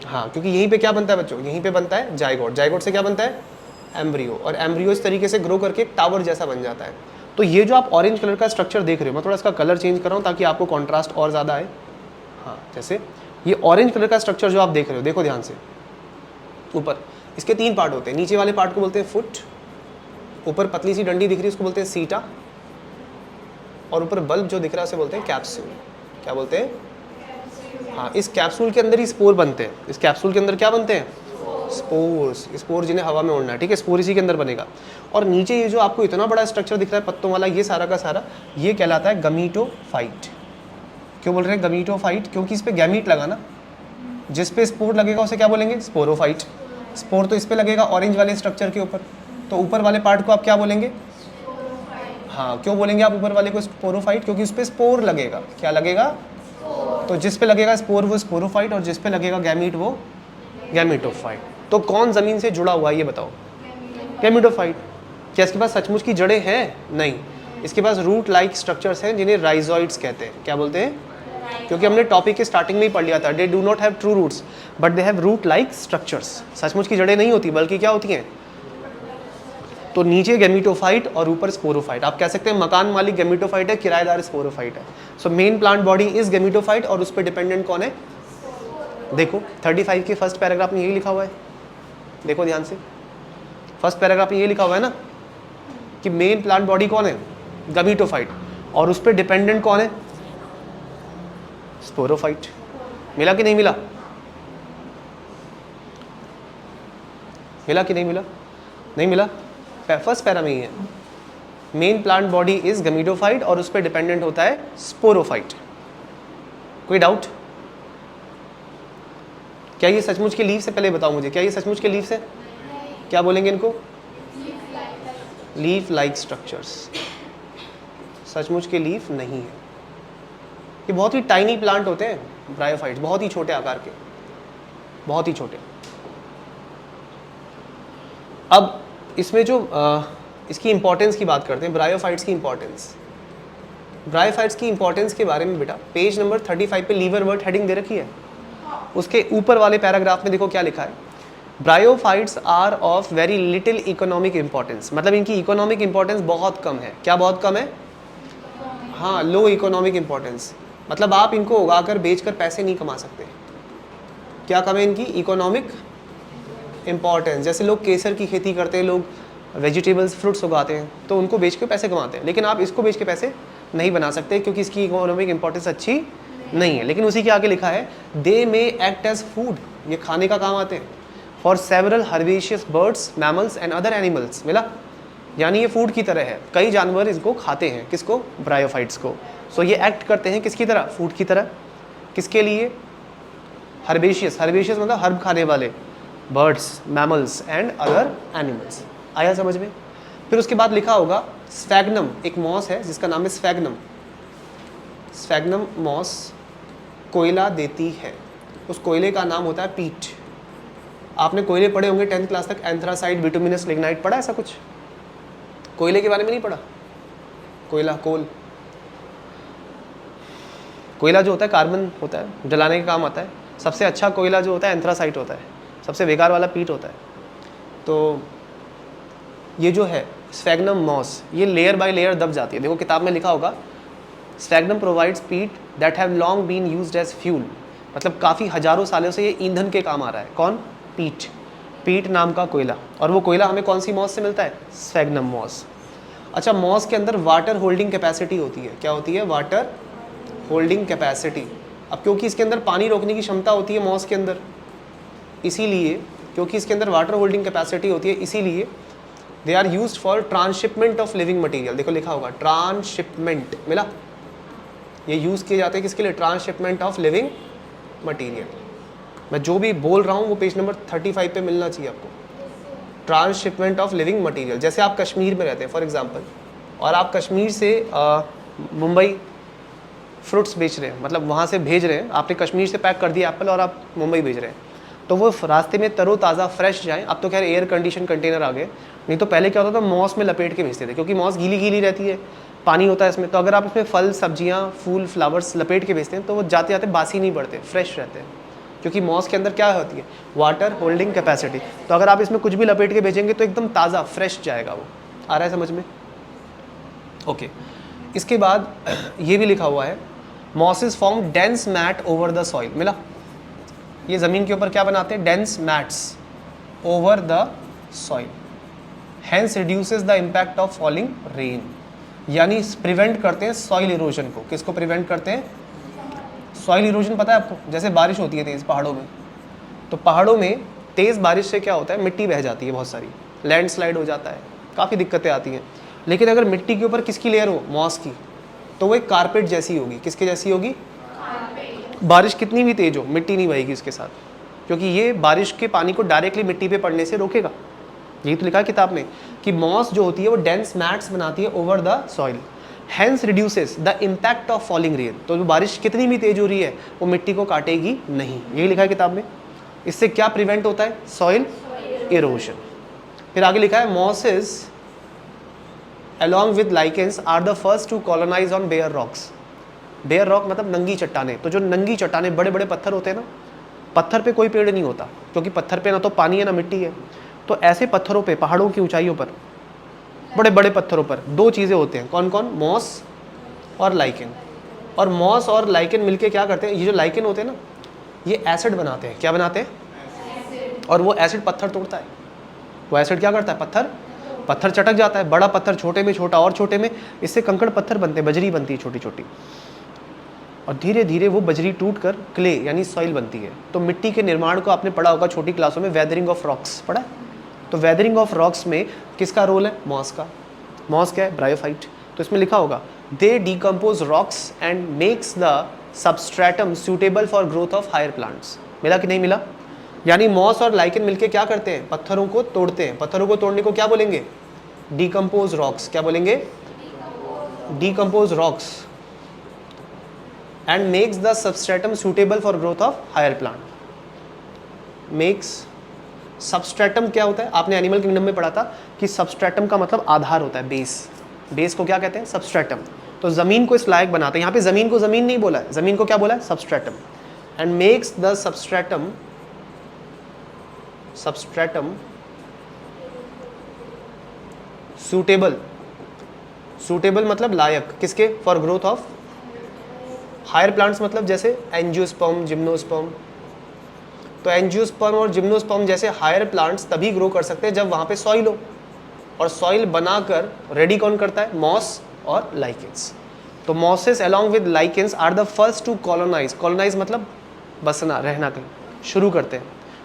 हाँ, क्योंकि यहीं पे क्या बनता है बच्चों, यहीं पे बनता है जाइगोट। जाइगोट से क्या बनता है? एम्ब्रियो। और एम्ब्रियो इस तरीके से ग्रो करके एक टावर जैसा बन जाता है। तो ये जो आप ऑरेंज कलर का स्ट्रक्चर देख रहे हो, मैं थोड़ा इसका कलर चेंज कर रहा हूँ ताकि आपको कॉन्ट्रास्ट और ज़्यादा आए। हाँ, जैसे ये ऑरेंज कलर का स्ट्रक्चर जो आप देख रहे हो, देखो ध्यान से, ऊपर इसके 3 पार्ट होते हैं। नीचे वाले पार्ट को बोलते हैं फुट, ऊपर पतली सी डंडी दिख रही है उसको बोलते हैं सीटा, और ऊपर बल्ब जो दिख रहा है उसे बोलते हैं कैप्सूल। क्या बोलते हैं? हाँ, इस कैप्सूल के अंदर ही स्पोर बनते हैं। इस कैप्सूल के अंदर क्या बनते हैं? स्पोर्स। स्पोर जिन्हें हवा में उड़ना है, ठीक है, स्पोर इसी के अंदर बनेगा। और नीचे ये जो आपको इतना बड़ा स्ट्रक्चर दिख रहा है पत्तों वाला, ये सारा का सारा ये कहलाता है गमीटोफाइट। क्यों बोल रहे हैं गमीटोफाइट? क्योंकि इस पे गैमीट लगा ना, जिस पे स्पोर लगेगा उसे क्या बोलेंगे? स्पोरोफाइट। स्पोर तो इस पे लगेगा ऑरेंज वाले स्ट्रक्चर के ऊपर, तो ऊपर वाले पार्ट को आप क्या बोलेंगे? हाँ, क्यों बोलेंगे आप ऊपर वाले को स्पोरोफाइट? क्योंकि उस पे स्पोर लगेगा। क्या लगेगा? तो जिस पे लगेगा स्पोर वो स्पोरोफाइट, और जिस पे लगेगा गैमीट वो गैमीटोफाइट। तो कौन जमीन से जुड़ा हुआ है ये बताओ? गैमीटोफाइट। क्या इसके पास सचमुच की जड़ें हैं? नहीं, इसके पास रूट लाइक स्ट्रक्चर्स हैं जिन्हें राइजॉइड्स कहते हैं। क्या बोलते हैं? क्योंकि हमने टॉपिक के स्टार्टिंग में ही पढ़ लिया था, they do not have true roots but they have root like structures. सचमुच की जड़ें नहीं होती, बल्कि क्या होती हैं? तो नीचे गैमीटोफाइट और ऊपर स्पोरोफाइट। आप कह सकते हैं मकान मालिक गैमीटोफाइट है, किराएदार स्पोरोफाइट है। So main plant body is gametophyte, और उस पर डिपेंडेंट कौन है? देखो 35 के फर्स्ट पैराग्राफ में यही लिखा हुआ है, देखो ध्यान से। फर्स्ट पैराग्राफ में ये लिखा हुआ है ना कि मेन प्लांट बॉडी कौन है? गैमीटोफाइट, और उस पर डिपेंडेंट कौन है? स्पोरोफाइट। मिला कि नहीं मिला? मिला कि नहीं मिला? नहीं मिला? फर्स्ट पैरा में ही है, main plant body is gametophyte और उस पर डिपेंडेंट होता है स्पोरोफाइट। कोई डाउट? क्या ये सचमुच के लीफ से? पहले बताओ मुझे, क्या ये सचमुच के लीफ से? क्या बोलेंगे इनको? Leaf like structures. सचमुच के लीफ नहीं है, ये बहुत ही टाइनी प्लांट होते हैं ब्रायोफाइट्स, बहुत ही छोटे आकार के, बहुत ही छोटे। अब इसमें जो इसकी इंपॉर्टेंस की बात करते हैं, ब्रायोफाइट्स की इंपॉर्टेंस। ब्रायोफाइट्स की इंपॉर्टेंस के बारे में बेटा पेज नंबर 35 पे लीवर वर्ड हेडिंग दे रखी है, उसके ऊपर वाले पैराग्राफ में देखो क्या लिखा है, bryophytes are of very little economic importance. मतलब इनकी इकोनॉमिक इंपॉर्टेंस बहुत कम है। क्या बहुत कम है? हाँ, लो इकोनॉमिक इंपॉर्टेंस। मतलब आप इनको उगाकर बेचकर पैसे नहीं कमा सकते। क्या कम है इनकी? Economic importance. जैसे लोग केसर की खेती करते हैं, लोग वेजिटेबल्स फ्रूट्स उगाते हैं, तो उनको बेच के पैसे कमाते हैं, लेकिन आप इसको बेच के पैसे नहीं बना सकते क्योंकि इसकी इकोनॉमिक इंपॉर्टेंस अच्छी नहीं है। लेकिन उसी के आगे लिखा है दे मे एक्ट एज फूड, ये खाने का काम आते हैं, for several herbaceous birds, mammals and other animals. मिला? यानी ये फूड की तरह है, कई जानवर इसको खाते हैं। किसको? ब्रायोफाइट्स को। सो ये एक्ट करते हैं किसकी तरह? फूड की तरह। किसके लिए? हर्बेशियस। हर्बेशियस मतलब हर्ब खाने वाले, birds, mammals and other animals. आया समझ में? फिर उसके बाद लिखा होगा स्फैग्नम, एक मॉस है जिसका नाम है स्फैग्नम। स्फैग्नम मॉस कोयला देती है, उस कोयले का नाम होता है पीट। आपने कोयले पढ़े होंगे 10th क्लास तक, एंथ्रासाइट, बिटुमिनस, लिग्नाइट, पढ़ा ऐसा कुछ? कोयले के बारे में नहीं पढ़ा? कोयला, कोल, कोयला जो होता है कार्बन होता है, जलाने के काम आता है। सबसे अच्छा कोयला जो होता है एंथ्रासाइट होता है, सबसे बेकार वाला पीट होता है। तो ये जो है स्फैग्नम मॉस, ये लेयर बाय लेयर दब जाती है। देखो किताब में लिखा होगा sphagnum provides peat that have long been used as fuel. मतलब काफ़ी हजारों सालों से ये ईंधन के काम आ रहा है। कौन? पीट। पीट नाम का कोयला। और वो कोयला हमें कौन सी मॉस से मिलता है? Sphagnum moss. अच्छा, मॉस के अंदर वाटर होल्डिंग कैपेसिटी होती है, क्या होती है? Water holding capacity. अब क्योंकि इसके अंदर पानी रोकने की क्षमता होती है मॉस के अंदर, इसीलिए क्योंकि इसके अंदर वाटर होल्डिंग कैपेसिटी होती है, इसीलिए they are used for transshipment of living material. देखो लिखा होगा ट्रांसशिपमेंट, मिला? ये यूज़ किए जाते हैं किसके लिए? Transshipment of living material. मैं जो भी बोल रहा हूँ वो पेज नंबर 35 पे मिलना चाहिए आपको। Transshipment of living material. जैसे आप कश्मीर में रहते हैं फॉर एग्जांपल, और आप कश्मीर से मुंबई फ्रूट्स बेच रहे हैं, मतलब वहाँ से भेज रहे हैं, आपने कश्मीर से पैक कर दिया एप्पल और आप मुंबई भेज रहे हैं, तो वो रास्ते में तरोताज़ा फ्रेश जाए। अब तो खैर एयर कंडीशन कंटेनर आ गए, नहीं तो पहले क्या होता था, मॉस में लपेट के भेजते थे, क्योंकि मॉस गीली गीली रहती है, पानी होता है इसमें, तो अगर आप इसमें फल सब्जियाँ फूल फ्लावर्स लपेट के भेजते हैं तो वो जाते जाते बासी नहीं पड़ते, फ्रेश रहते हैं, क्योंकि मॉस के अंदर क्या होती है? Water holding capacity. तो अगर आप इसमें कुछ भी लपेट के भेजेंगे तो एकदम ताज़ा फ्रेश जाएगा वो। आ रहा है समझ में? ओके। इसके बाद ये भी लिखा हुआ है, mosses form dense mat over the soil. मिला? ये ज़मीन के ऊपर क्या बनाते हैं? Dense mats over the soil, hence reduces the impact of falling rain. यानी प्रिवेंट करते हैं सॉइल इरोजन को। किसको प्रिवेंट करते हैं? Soil erosion. पता है आपको? जैसे बारिश होती है तेज़ पहाड़ों में, तो पहाड़ों में तेज़ बारिश से क्या होता है? मिट्टी बह जाती है, बहुत सारी लैंडस्लाइड हो जाता है, काफ़ी दिक्कतें आती हैं। लेकिन अगर मिट्टी के ऊपर किसकी लेयर हो? मॉस की, तो वो एक कारपेट जैसी होगी। किसके जैसी होगी? बारिश कितनी भी तेज हो, मिट्टी नहीं बहेगी इसके साथ, क्योंकि ये बारिश के पानी को डायरेक्टली मिट्टी पे पड़ने से रोकेगा। यही तो लिखा है किताब में कि मॉस जो होती है वो डेंस मैट्स बनाती है over the soil, hence reduces the impact of falling rain. तो बारिश कितनी भी तेज हो रही है वो मिट्टी को काटेगी नहीं, यही लिखा है किताब में। इससे क्या प्रिवेंट होता है? Soil erosion. फिर आगे लिखा है, mosses along with lichens are the first to colonize on bare rocks। bare rock मतलब नंगी चट्टाने। तो जो नंगी चट्टाने, बड़े बड़े पत्थर होते हैं ना, पत्थर पे कोई पेड़ नहीं होता, क्योंकि पत्थर पे ना तो पानी है ना मिट्टी है। तो ऐसे पत्थरों पे, पहाड़ों की ऊंचाइयों पर, बड़े बड़े पत्थरों पर दो चीज़ें होते हैं। कौन कौन? मॉस और लाइकेन। और मॉस और लाइकेन मिलके क्या करते हैं? ये जो लाइकेन होते हैं ना, ये एसिड बनाते हैं। क्या बनाते हैं? और वो एसिड पत्थर तोड़ता है। वो एसिड क्या करता है? पत्थर चटक जाता है, बड़ा पत्थर छोटे में छोटा और छोटे में, इससे कंकड़ पत्थर बनते हैं, बजरी बनती है छोटी छोटी, और धीरे धीरे वो बजरी टूट कर क्ले यानी सॉइल बनती है। तो मिट्टी के निर्माण को आपने पढ़ा होगा छोटी क्लासों में, वेदरिंग ऑफ रॉक्स पढ़ा है? तो वेदरिंग ऑफ रॉक्स में किसका रोल है? मॉस का। मॉस क्या है? ब्रायोफाइट। तो इसमें लिखा होगा, they decompose rocks and makes the substratum suitable for growth of higher plants. मिला कि नहीं मिला? यानी मॉस और लाइकेन मिलके क्या करते हैं? पत्थरों को तोड़ते हैं। पत्थरों को तोड़ने को क्या बोलेंगे? Decompose rocks. क्या बोलेंगे? Decompose rocks and makes the substratum suitable for growth of higher plant. Makes substratum क्या होता है? आपने एनिमल किंगडम में पढ़ा था कि सबस्ट्रेटम का मतलब आधार होता है, बेस। बेस को क्या कहते हैं? सबस्ट्रेटम। तो जमीन को इस लायक बनाते हैं। यहाँ पे जमीन को जमीन नहीं बोला है, जमीन को क्या बोला है? Substratum. And makes the substratum suitable. Suitable मतलब लायक, किसके? For growth of higher plants. मतलब जैसे एंजियोस्पर्म, जिम्नोस्पर्म। तो एंजियोस्पर्म और जिम्नोस्पर्म जैसे हायर प्लांट्स तभी ग्रो कर सकते हैं जब वहाँ पे सॉइल हो, और सॉइल बनाकर रेडी कौन करता है? मॉस और लाइकेंस। तो mosses along with lichens are the first to colonise. Colonise मतलब बसना, रहना, कहीं शुरू करते हैं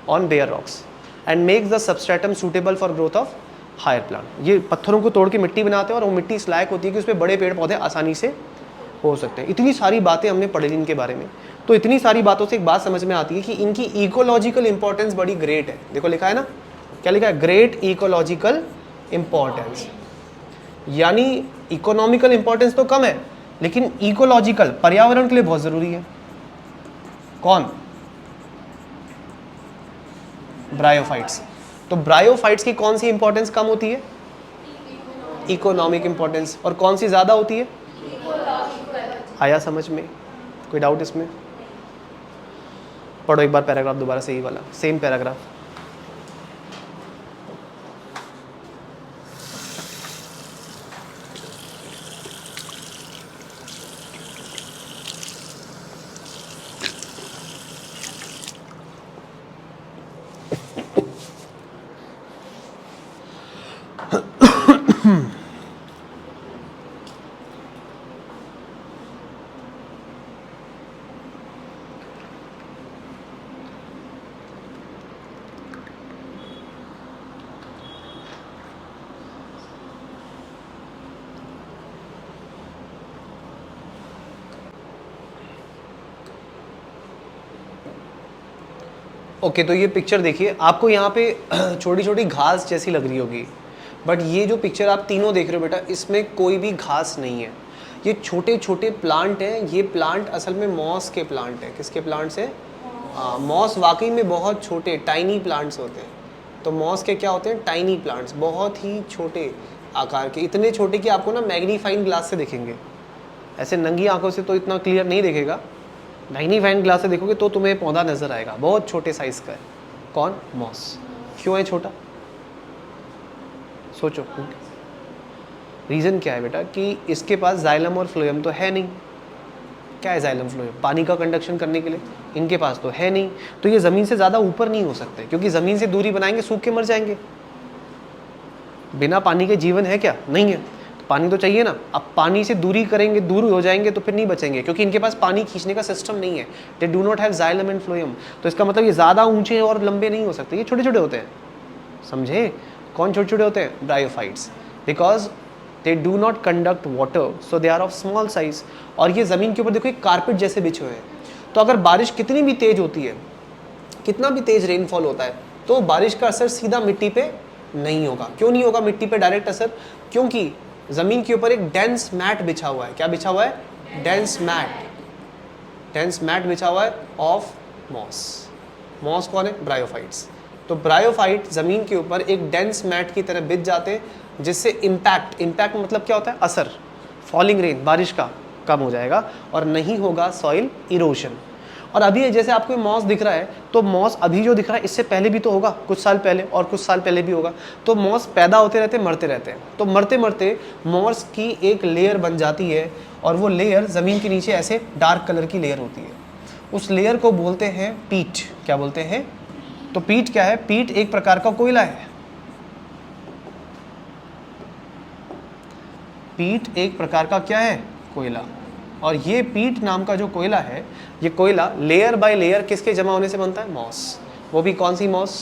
on bare rocks, and makes the substratum suitable for growth of higher plant. ये पत्थरों को तोड़ के मिट्टी बनाते हैं, और वो मिट्टी इस लायक होती है कि उस पर बड़े पेड़ पौधे आसानी से हो सकते हैं। इतनी सारी बातें हमने पढ़ी इनके बारे में। तो इतनी सारी बातों से एक बात समझ में आती है कि इनकी इकोलॉजिकल इंपॉर्टेंस बड़ी ग्रेट है। देखो लिखा है ना, क्या लिखा है? Great ecological importance. यानी इकोनॉमिकल इंपॉर्टेंस तो कम है, लेकिन इकोलॉजिकल, पर्यावरण के लिए बहुत जरूरी है। कौन? ब्रायोफाइट्स। तो ब्रायोफाइट्स की कौन सी इंपॉर्टेंस कम होती है? Economic importance. और कौन सी ज्यादा होती है? आया समझ में? कोई डाउट इसमें? पढ़ो एक बार पैराग्राफ दोबारा से, यही वाला सेम पैराग्राफ। ओके, तो ये पिक्चर देखिए, आपको यहाँ पे छोटी छोटी घास जैसी लग रही होगी, बट ये जो पिक्चर आप तीनों देख रहे हो बेटा, इसमें कोई भी घास नहीं है, ये छोटे छोटे प्लांट हैं। ये प्लांट असल में मॉस के प्लांट हैं। किसके प्लांट्स हैं? मॉस वाकई में बहुत छोटे टाइनी प्लांट्स होते हैं। तो मॉस के क्या होते हैं? टाइनी प्लांट्स, बहुत ही छोटे आकार के, इतने छोटे कि आपको ना मैग्नीफाइंग ग्लास से दिखेंगे, ऐसे नंगी आंखों से तो इतना क्लियर नहीं दिखेगा, मैग्नीफाइंग ग्लास से देखोगे तो तुम्हें पौधा नजर आएगा, बहुत छोटे साइज का है। कौन? मॉस। क्यों है छोटा? सोचो, रीज़न क्या है बेटा कि इसके पास जाइलम और फ्लोएम तो है नहीं। क्या है जाइलम फ्लोएम? पानी का कंडक्शन करने के लिए। इनके पास तो है नहीं, तो ये ज़मीन से ज़्यादा ऊपर नहीं हो सकते, क्योंकि ज़मीन से दूरी बनाएंगे सूख के मर जाएंगे। बिना पानी के जीवन है क्या? नहीं है। तो पानी तो चाहिए ना। अब पानी से दूरी करेंगे, दूर हो जाएंगे तो फिर नहीं बचेंगे, क्योंकि इनके पास पानी खींचने का सिस्टम नहीं है। दे do not have xylem and phloem. तो इसका मतलब ये ज़्यादा ऊंचे और लंबे नहीं हो सकते, ये छोटे छोटे होते हैं। समझे? कौन छोटे छोटे होते हैं? Bryophytes. Because they do not conduct water, so they are of small size. और ये ज़मीन के ऊपर देखो एक कारपेट जैसे बिछे हुए हैं। तो अगर बारिश कितनी भी तेज़ होती है, कितना भी तेज़ रेनफॉल होता है, तो बारिश का असर सीधा मिट्टी पे नहीं होगा। क्यों नहीं होगा मिट्टी पे डायरेक्ट असर? क्योंकि ज़मीन के ऊपर एक डेंस मैट बिछा हुआ है। क्या बिछा हुआ है? Dense mat. डेंस मैट बिछा हुआ है ऑफ मॉस। मॉस कौन है? ब्रायोफाइट्स। तो ब्रायोफाइट ज़मीन के ऊपर एक डेंस मैट की तरह बिछ जाते हैं, जिससे इम्पैक्ट मतलब क्या होता है? असर। फॉलिंग रेन, बारिश का कम हो जाएगा और नहीं होगा सॉइल इरोशन। और अभी जैसे आपको मॉस दिख रहा है, तो मॉस अभी जो दिख रहा है इससे पहले भी तो होगा, कुछ साल पहले और कुछ साल पहले भी होगा। तो मॉस पैदा होते रहते, मरते रहते हैं। तो मरते मरते मॉस की एक लेयर बन जाती है, और वो लेयर ज़मीन के नीचे ऐसे डार्क कलर की लेयर होती है। उस लेयर को बोलते हैं पीट। क्या बोलते हैं? तो पीट क्या है? पीट एक प्रकार का कोयला है। पीट एक प्रकार का क्या है? कोयला। और ये पीट नाम का जो कोयला है, ये कोयला लेयर बाय लेयर किसके जमा होने से बनता है? मॉस। वो भी कौन सी मॉस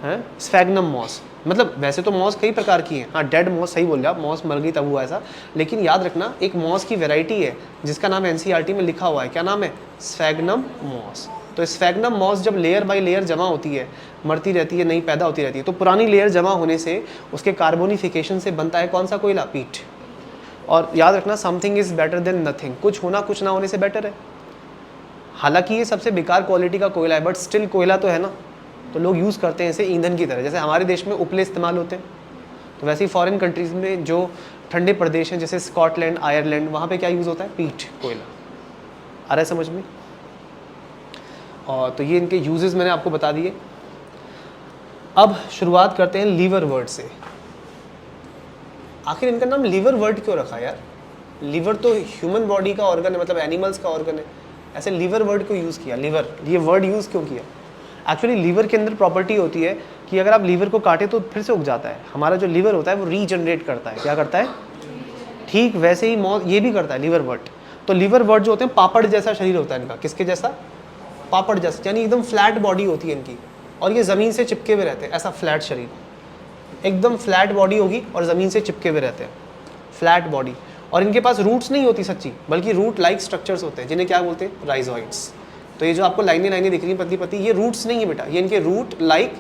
है? Sphagnum moss. मतलब वैसे तो मॉस कई प्रकार की है। हाँ, डेड मॉस सही बोल रहे आप, मॉस मर गई तब हुआ ऐसा। लेकिन याद रखना, एक मॉस की वैरायटी है जिसका नाम एनसीईआरटी में लिखा हुआ है। क्या नाम है? Sphagnum moss. तो स्फैग्नम मॉस जब लेयर बाय लेयर जमा होती है, मरती रहती है, नई पैदा होती रहती है, तो पुरानी लेयर जमा होने से, उसके कार्बोनिफिकेशन से बनता है कौन सा कोयला? पीट। और याद रखना, something is better than nothing. कुछ होना कुछ ना होने से बेटर है। हालांकि ये सबसे बेकार क्वालिटी का कोयला है, बट स्टिल कोयला तो है ना, तो लोग यूज़ करते हैं इसे ईंधन की तरह। जैसे हमारे देश में उपले इस्तेमाल होते हैं, तो वैसे ही फॉरेन कंट्रीज़ में जो ठंडे प्रदेश हैं, जैसे स्कॉटलैंड, आयरलैंड, वहाँ पे क्या यूज़ होता है? पीट, कोयला। आ रहा है समझ में? और तो ये इनके यूजेस मैंने आपको बता दिए। अब शुरुआत करते हैं लीवर वर्ड से। आखिर इनका नाम लीवर वर्ड क्यों रखा यार? लीवर तो ह्यूमन बॉडी का ऑर्गन है, मतलब एनिमल्स का ऑर्गन है, ऐसे लीवर वर्ड क्यों यूज़ किया? लीवर, ये वर्ड यूज़ क्यों किया? एक्चुअली लीवर के अंदर प्रॉपर्टी होती है कि अगर आप लीवर को काटे तो फिर से उग जाता है। हमारा जो लीवर होता है वो रीजनरेट करता है। क्या करता है? ठीक वैसे ही ये भी करता है लीवर वर्ड। तो लीवर वर्ड जो होते हैं, पापड़ जैसा शरीर होता है इनका। किसके जैसा? पापड़ जैसा, यानी एकदम फ्लैट बॉडी होती है इनकी, और ये ज़मीन से चिपके हुए रहते हैं। ऐसा फ्लैट शरीर, एकदम फ्लैट बॉडी होगी और ज़मीन से चिपके हुए रहते हैं, फ्लैट बॉडी। और इनके पास रूट्स नहीं होती सच्ची, बल्कि रूट लाइक स्ट्रक्चर्स होते हैं, जिन्हें क्या बोलते हैं? राइजोइड्स। तो ये जो आपको लाइनें लाइनें दिख रही हैं पतली पतली, ये रूट्स नहीं है बेटा, ये इनके रूट लाइक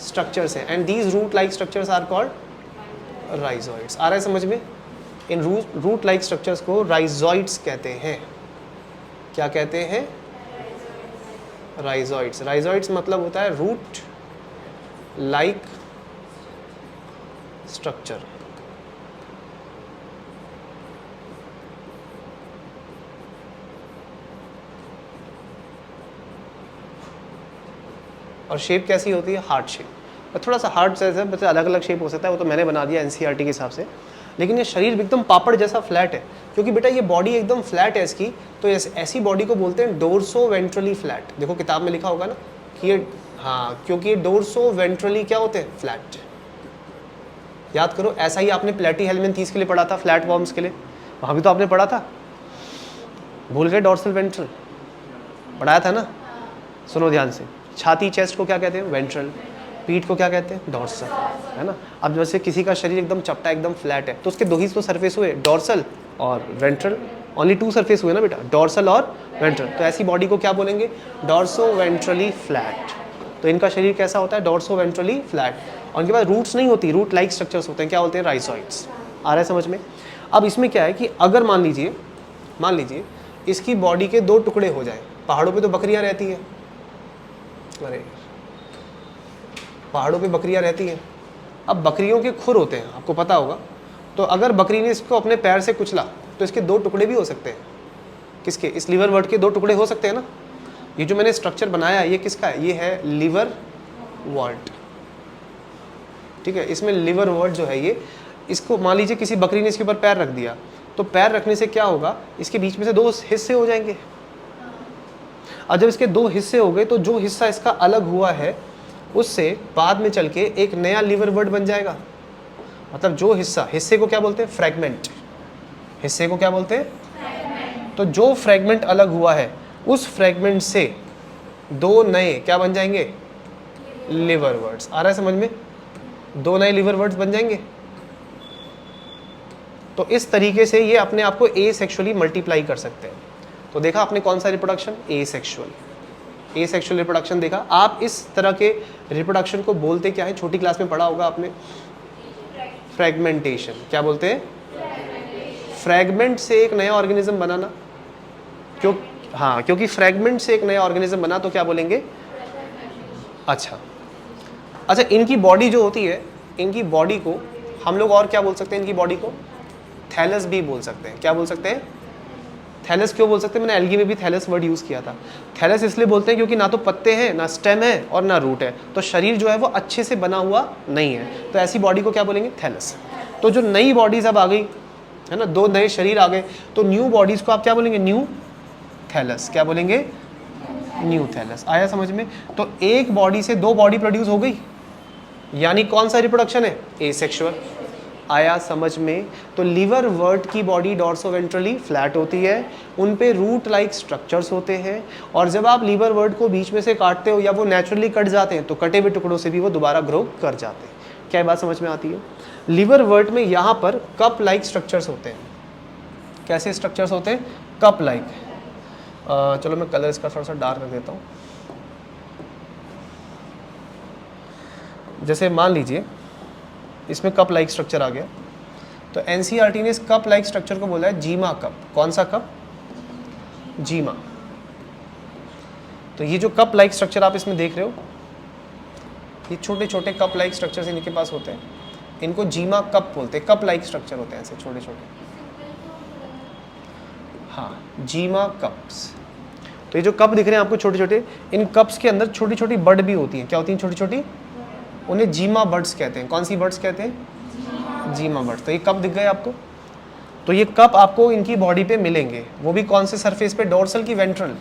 स्ट्रक्चर्स हैं। And these root like structures are called rhizoids. आ रहा है समझ में? इन रूट लाइक स्ट्रक्चर्स को राइजोइड्स कहते हैं। क्या कहते हैं? राइजोइड्स। राइजोइड्स मतलब होता है रूट लाइक स्ट्रक्चर। और शेप कैसी होती है? Heart shape. थोड़ा सा हार्ट जैसा, बच्चे अलग अलग शेप हो सकता है, वो तो मैंने बना दिया एनसीईआरटी के हिसाब से। लेकिन ये शरीर एकदम पापड़ जैसा फ्लैट है, क्योंकि बेटा ये बॉडी एकदम फ्लैट है इसकी। तो ऐसी बॉडी को बोलते हैं डोर्सो वेंट्रली फ्लैट। देखो किताब में लिखा होगा ना कि ये, हाँ, क्योंकि ये डोर्सो वेंट्रली क्या होते हैं? फ्लैट। याद करो, ऐसा ही आपने प्लेटी हेलमिन्थीस के लिए पढ़ा था, फ्लैट वॉर्म्स के लिए, वहाँ भी तो आपने पढ़ा था। भूल गए? डोर्सल वेंट्रल पढ़ाया था ना? सुनो ध्यान से। छाती, चेस्ट को क्या कहते हैं? वेंट्रल। पीठ को क्या कहते हैं? डॉर्सल, है ना? अब जैसे किसी का शरीर एकदम चपटा, एकदम फ्लैट है, तो उसके दो ही तो सरफेस हुए, डॉर्सल और वेंट्रल। ओनली 2 सरफेस हुए ना बेटा, डॉर्सल और वेंट्रल, तो ऐसी बॉडी को क्या बोलेंगे, डॉर्सो वेंट्रली फ्लैट। तो इनका शरीर कैसा होता है, डॉर्सो वेंट्रली फ्लैट, और इनके पास रूट्स नहीं होती, रूट लाइक स्ट्रक्चर्स होते हैं, क्या होते हैं, राइजोइड्स। आ रहा है समझ में। अब इसमें क्या है कि अगर मान लीजिए इसकी बॉडी के 2 टुकड़े हो जाए, पहाड़ों पे तो बकरियां रहती हैं, अरे पहाड़ों पे बकरियां रहती हैं, अब बकरियों के खुर होते हैं, आपको पता होगा, तो अगर बकरी ने इसको अपने पैर से कुचला तो इसके 2 टुकड़े भी हो सकते हैं, किसके, इस लीवर वर्ट के 2 टुकड़े हो सकते हैं ना। ये जो मैंने स्ट्रक्चर बनाया है ये किसका है, ये है लीवर वर्ट, ठीक है। इसमें लीवर वर्ट जो है ये, इसको मान लीजिए किसी बकरी ने इसके ऊपर पैर रख दिया, तो पैर रखने से क्या होगा, इसके बीच में से 2 हिस्से हो जाएंगे, और जब इसके 2 हिस्से हो गए तो जो हिस्सा इसका अलग हुआ है उससे बाद में चल के एक नया लीवर वर्ट बन जाएगा। मतलब जो हिस्से को क्या बोलते हैं, फ्रैगमेंट, हिस्से को क्या बोलते हैं, तो जो फ्रैगमेंट अलग हुआ है उस फ्रैगमेंट से 2 नए क्या बन जाएंगे, लिवर वर्ड्स। आ रहा है समझ में, 2 नए लिवर वर्ड्स बन जाएंगे। तो इस तरीके से ये अपने आप को एसेक्सुअली मल्टीप्लाई कर सकते हैं। तो देखा आपने कौन सा रिप्रोडक्शन, एसेक्सुअल रिप्रोडक्शन देखा। आप इस तरह के रिप्रोडक्शन को बोलते क्या है, छोटी क्लास में पढ़ा होगा आपने, फ्रैगमेंटेशन। क्या बोलते हैं, फ्रैगमेंट से एक नया ऑर्गेनिज्म बनाना, क्योंकि फ्रैगमेंट से एक नया ऑर्गेनिज्म बना तो क्या बोलेंगे, अच्छा, इनकी बॉडी जो होती है, इनकी बॉडी को हम लोग और क्या बोल सकते हैं, इनकी बॉडी को थैलस भी बोल सकते हैं। क्या बोल सकते हैं, थैलस क्यों बोल सकते हैं, मैंने एल्गी में भी थैलस वर्ड यूज़ किया था। थैलस इसलिए बोलते हैं क्योंकि ना तो पत्ते हैं, ना स्टेम है और ना रूट है, तो शरीर जो है वो अच्छे से बना हुआ नहीं है, तो ऐसी बॉडी को क्या बोलेंगे, थैलस। तो जो नई बॉडीज अब आ गई है ना, 2 नए शरीर आ गए, तो न्यू बॉडीज को आप क्या बोलेंगे, न्यू थैलस। क्या बोलेंगे, न्यू थैलस। आया समझ में। तो एक बॉडी से 2 बॉडी प्रोड्यूस हो गई, यानी कौन सा रिप्रोडक्शन है, एसेक्सुअल। आया समझ में। तो लीवर वर्ट की बॉडी डॉर्सोवेंट्रली फ्लैट होती है, उन पे रूट लाइक स्ट्रक्चर्स होते हैं, और जब आप लीवर वर्ट को बीच में से काटते हो या वो नेचुरली कट जाते हैं तो कटे हुए टुकड़ों से भी वो दोबारा ग्रो कर जाते हैं। क्या बात समझ में आती है। लीवर वर्ट में यहाँ पर कप लाइक स्ट्रक्चर्स होते हैं। कैसे स्ट्रक्चर्स होते हैं, कप लाइक। चलो मैं कलर इसका थोड़ा सा डार्क कर देता हूँ। जैसे मान लीजिए इसमें कप लाइक स्ट्रक्चर आ गया, तो एनसीईआरटी ने इस कप लाइक स्ट्रक्चर को बोला है जीमा कप। कौन सा कप, जीमा। तो ये जो कप लाइक स्ट्रक्चर आप इसमें देख रहे हो, ये छोटे छोटे कप लाइक स्ट्रक्चर्स इनके पास होते हैं, इनको जीमा कप बोलते हैं। कप लाइक स्ट्रक्चर होते हैं ऐसे छोटे छोटे, हाँ, जीमा कप्स। तो ये जो कप दिख रहे हैं आपको छोटे छोटे, इन कप्स के अंदर छोटी छोटी बर्ड भी होती हैं। क्या होती हैं, छोटी छोटी, उन्हें जीमा बर्ड्स कहते हैं। कौन सी बर्ड्स कहते हैं, जीमा बर्ड्स। तो ये कप दिख गए आपको, तो ये कप आपको इनकी बॉडी पे मिलेंगे, वो भी कौन से सरफेस पे, डोर्सल की वेंट्रल,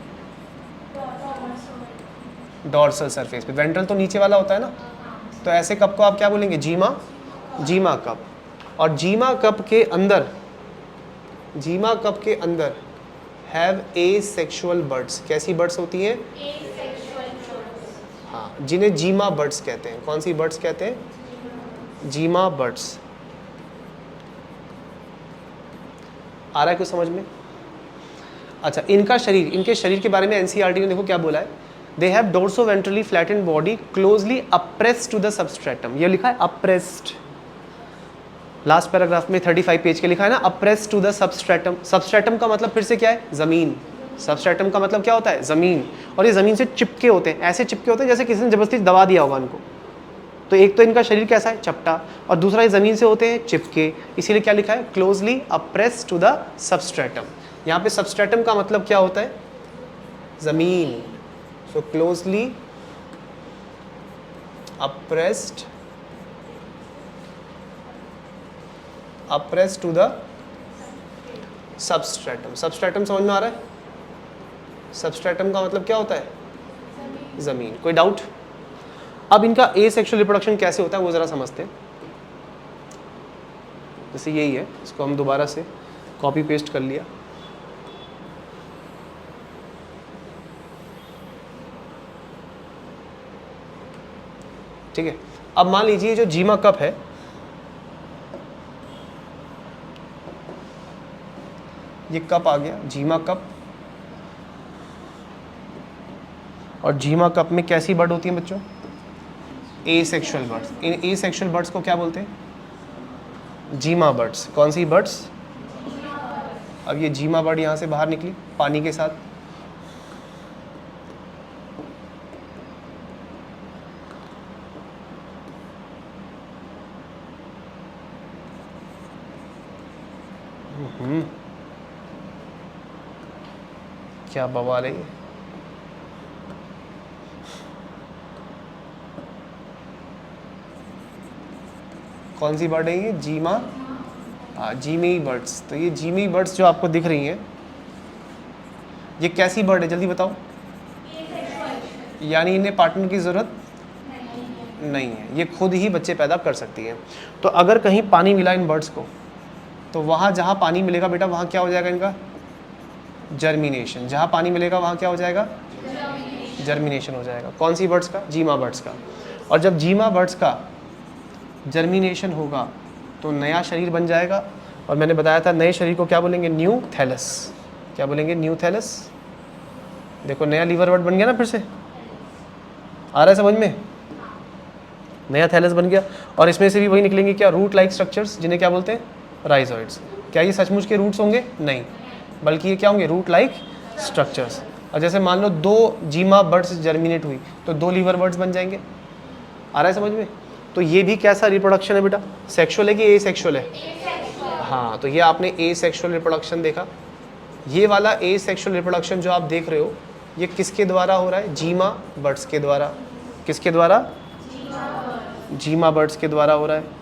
डोर्सल सरफेस पे। वेंट्रल तो नीचे वाला होता है ना, तो ऐसे कप को आप क्या बोलेंगे, जीमा, जीमा कप। और जीमा कप के अंदर, जीमा कप के अंदर हैव एसेक्सुअल बर्ड्स। कैसी बर्ड्स होती हैं, हाँ, जिन्हें जीमा बर्ड्स कहते हैं। कौन सी बर्ड्स कहते हैं, जीमा बर्ड्स। आ रहा है कुछ समझ में। अच्छा, इनका शरीर, इनके शरीर के बारे में एनसीईआरटी ने देखो क्या बोला है, they have dorsoventrally flattened body closely appressed to the substratum. ये लिखा है अप्रेस्ड, लास्ट पैराग्राफ में 35 पेज के लिखा है ना, appressed to the substratum. Substratum का मतलब फिर से क्या है, जमीन। सबस्ट्रेटम का मतलब क्या होता है, जमीन। और ये जमीन से चिपके होते हैं, ऐसे चिपके होते हैं जैसे किसी ने जबरदस्ती दबा दिया होगा इनको। तो एक तो इनका शरीर कैसा है, चपटा, और दूसरा ये जमीन से होते हैं चिपके, इसीलिए क्या लिखा है, closely appressed to the substratum. यहाँ पे सबस्ट्रेटम का मतलब क्या होता है, जमीन। So closely appressed, appressed to the substratum. Substratum समझ में आ रहा है, सबस्ट्रेटम का मतलब क्या होता है, जमीन। कोई डाउट। अब इनका एसेक्सुअल रिप्रोडक्शन कैसे होता है वो जरा समझते हैं। जैसे यही है, इसको हम दोबारा से कॉपी पेस्ट कर लिया। ठीक है, अब मान लीजिए जो जीमा कप है, ये कप आ गया, जीमा कप। और जीमा कप में कैसी बर्ड होती है बच्चों? Asexual birds. इन एसेक्सुअल बर्ड्स को क्या बोलते हैं? Gemma birds. कौन सी बर्ड्स? अब ये जीमा बर्ड यहाँ से बाहर निकली पानी के साथ, क्या बवाल है ये। कौन सी बर्ड है ये? जीमा, जीमी बर्ड्स। तो ये जीमी बर्ड्स जो आपको दिख रही हैं, ये कैसी बर्ड है जल्दी बताओ? यानी इन्हें पार्टनर की ज़रूरत नहीं है, ये खुद ही बच्चे पैदा कर सकती हैं। तो अगर कहीं पानी मिला इन बर्ड्स को, तो वहाँ जहाँ पानी मिलेगा बेटा, वहाँ क्या हो जाएगा इनका? जर्मिनेशन। जहाँ पानी मिलेगा वहाँ क्या हो जाएगा? जर्मिनेशन हो जाएगा। कौन सी बर्ड्स का? जीमा बर्ड्स का। और जब जीमा बर्ड्स का जर्मिनेशन होगा तो नया शरीर बन जाएगा। और मैंने बताया था नए शरीर को क्या बोलेंगे? New thallus. क्या बोलेंगे? New thallus. देखो नया लीवर वर्ड बन गया ना, फिर से आ रहा है समझ में? नया थैलस बन गया। और इसमें से भी वही निकलेंगे क्या? रूट लाइक स्ट्रक्चर्स, जिन्हें क्या बोलते हैं? राइजोइड्स। क्या ये सचमुच के रूट्स होंगे? नहीं, बल्कि ये क्या होंगे? Root like structures. और जैसे मान लो 2 जीमा बर्ड्स जर्मिनेट हुई तो 2 लीवर बर्ड्स बन जाएंगे। आ रहा है समझ में? तो ये भी कैसा रिप्रोडक्शन है बेटा? सेक्सुअल है कि एसेक्सुअल है? हाँ, तो ये आपने एसेक्सुअल रिप्रोडक्शन देखा। ये वाला एसेक्सुअल रिप्रोडक्शन जो आप देख रहे हो, ये किसके द्वारा हो रहा है? जीमा बर्ड्स के द्वारा। किसके द्वारा? जीमा बर्ड्स के द्वारा हो रहा है।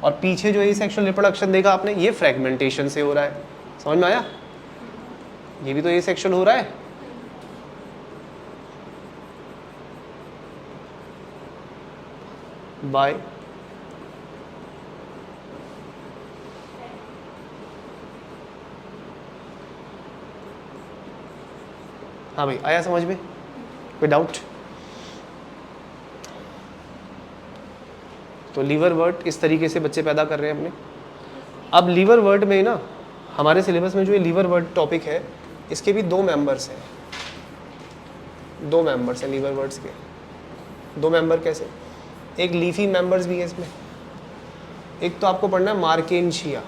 और पीछे जो एसेक्सुअल रिप्रोडक्शन देखा आपने, ये फ्रेगमेंटेशन से हो रहा है। समझ में आया? ये भी तो एसेक्सुअल हो रहा है। बाय हाँ भाई, आया समझ में? कोई डाउट? तो लीवर वर्ड इस तरीके से बच्चे पैदा कर रहे हैं अपने। अब लीवर वर्ड में ना, हमारे सिलेबस में जो ये लीवर वर्ड टॉपिक है, इसके भी 2 मेंबर्स हैं। 2 मेंबर्स हैं लीवर वर्ड्स के। 2 मेंबर कैसे? एक लीफी मेंबर्स भी है इसमें। एक तो आपको पढ़ना है मार्केंशिया।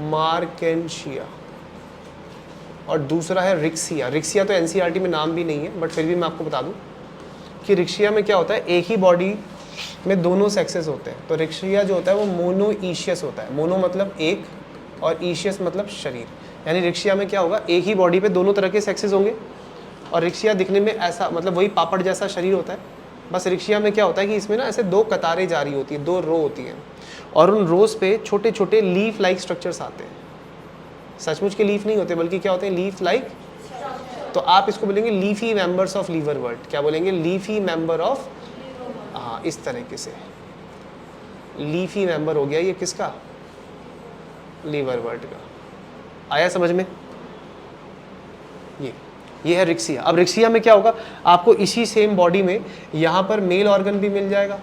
मार्केंशिया। और दूसरा है रिक्सिया। रिक्सिया तो एनसीईआरटी में नाम भी नहीं है, बट फिर भी मैं आपको बता दूं कि रिक्सिया में क्या होता है, एक ही बॉडी में दोनों सेक्सेस होते हैं। तो रिक्सिया जो होता है वो मोनोईशियस होता है। मोनो मतलब एक और ईशियस मतलब शरीर। यानी रिक्सिया में क्या होगा, एक ही बॉडी पे दोनों तरह के सेक्सेस होंगे। और रिक्सिया दिखने में ऐसा, मतलब वही पापड़ जैसा शरीर होता है। बस रिक्सिया में क्या होता है कि इसमें ना ऐसे 2 कतारें जारी होती है, 2 रो होती हैं। और उन रोज पे छोटे छोटे लीफ लाइक स्ट्रक्चर्स आते हैं। सचमुच के लीफ नहीं होते, बल्कि क्या होते हैं? Leaf like. तो आप इसको बोलेंगे leafy members of liverwort. क्या बोलेंगे? Leafy member of. हाँ, इस तरीके से लीफी मेंबर हो गया ये किसका? लीवर वर्ड का। आया समझ में? ये है रिक्सिया। अब रिक्सिया में क्या होगा, आपको इसी सेम बॉडी में यहाँ पर मेल ऑर्गन भी मिल जाएगा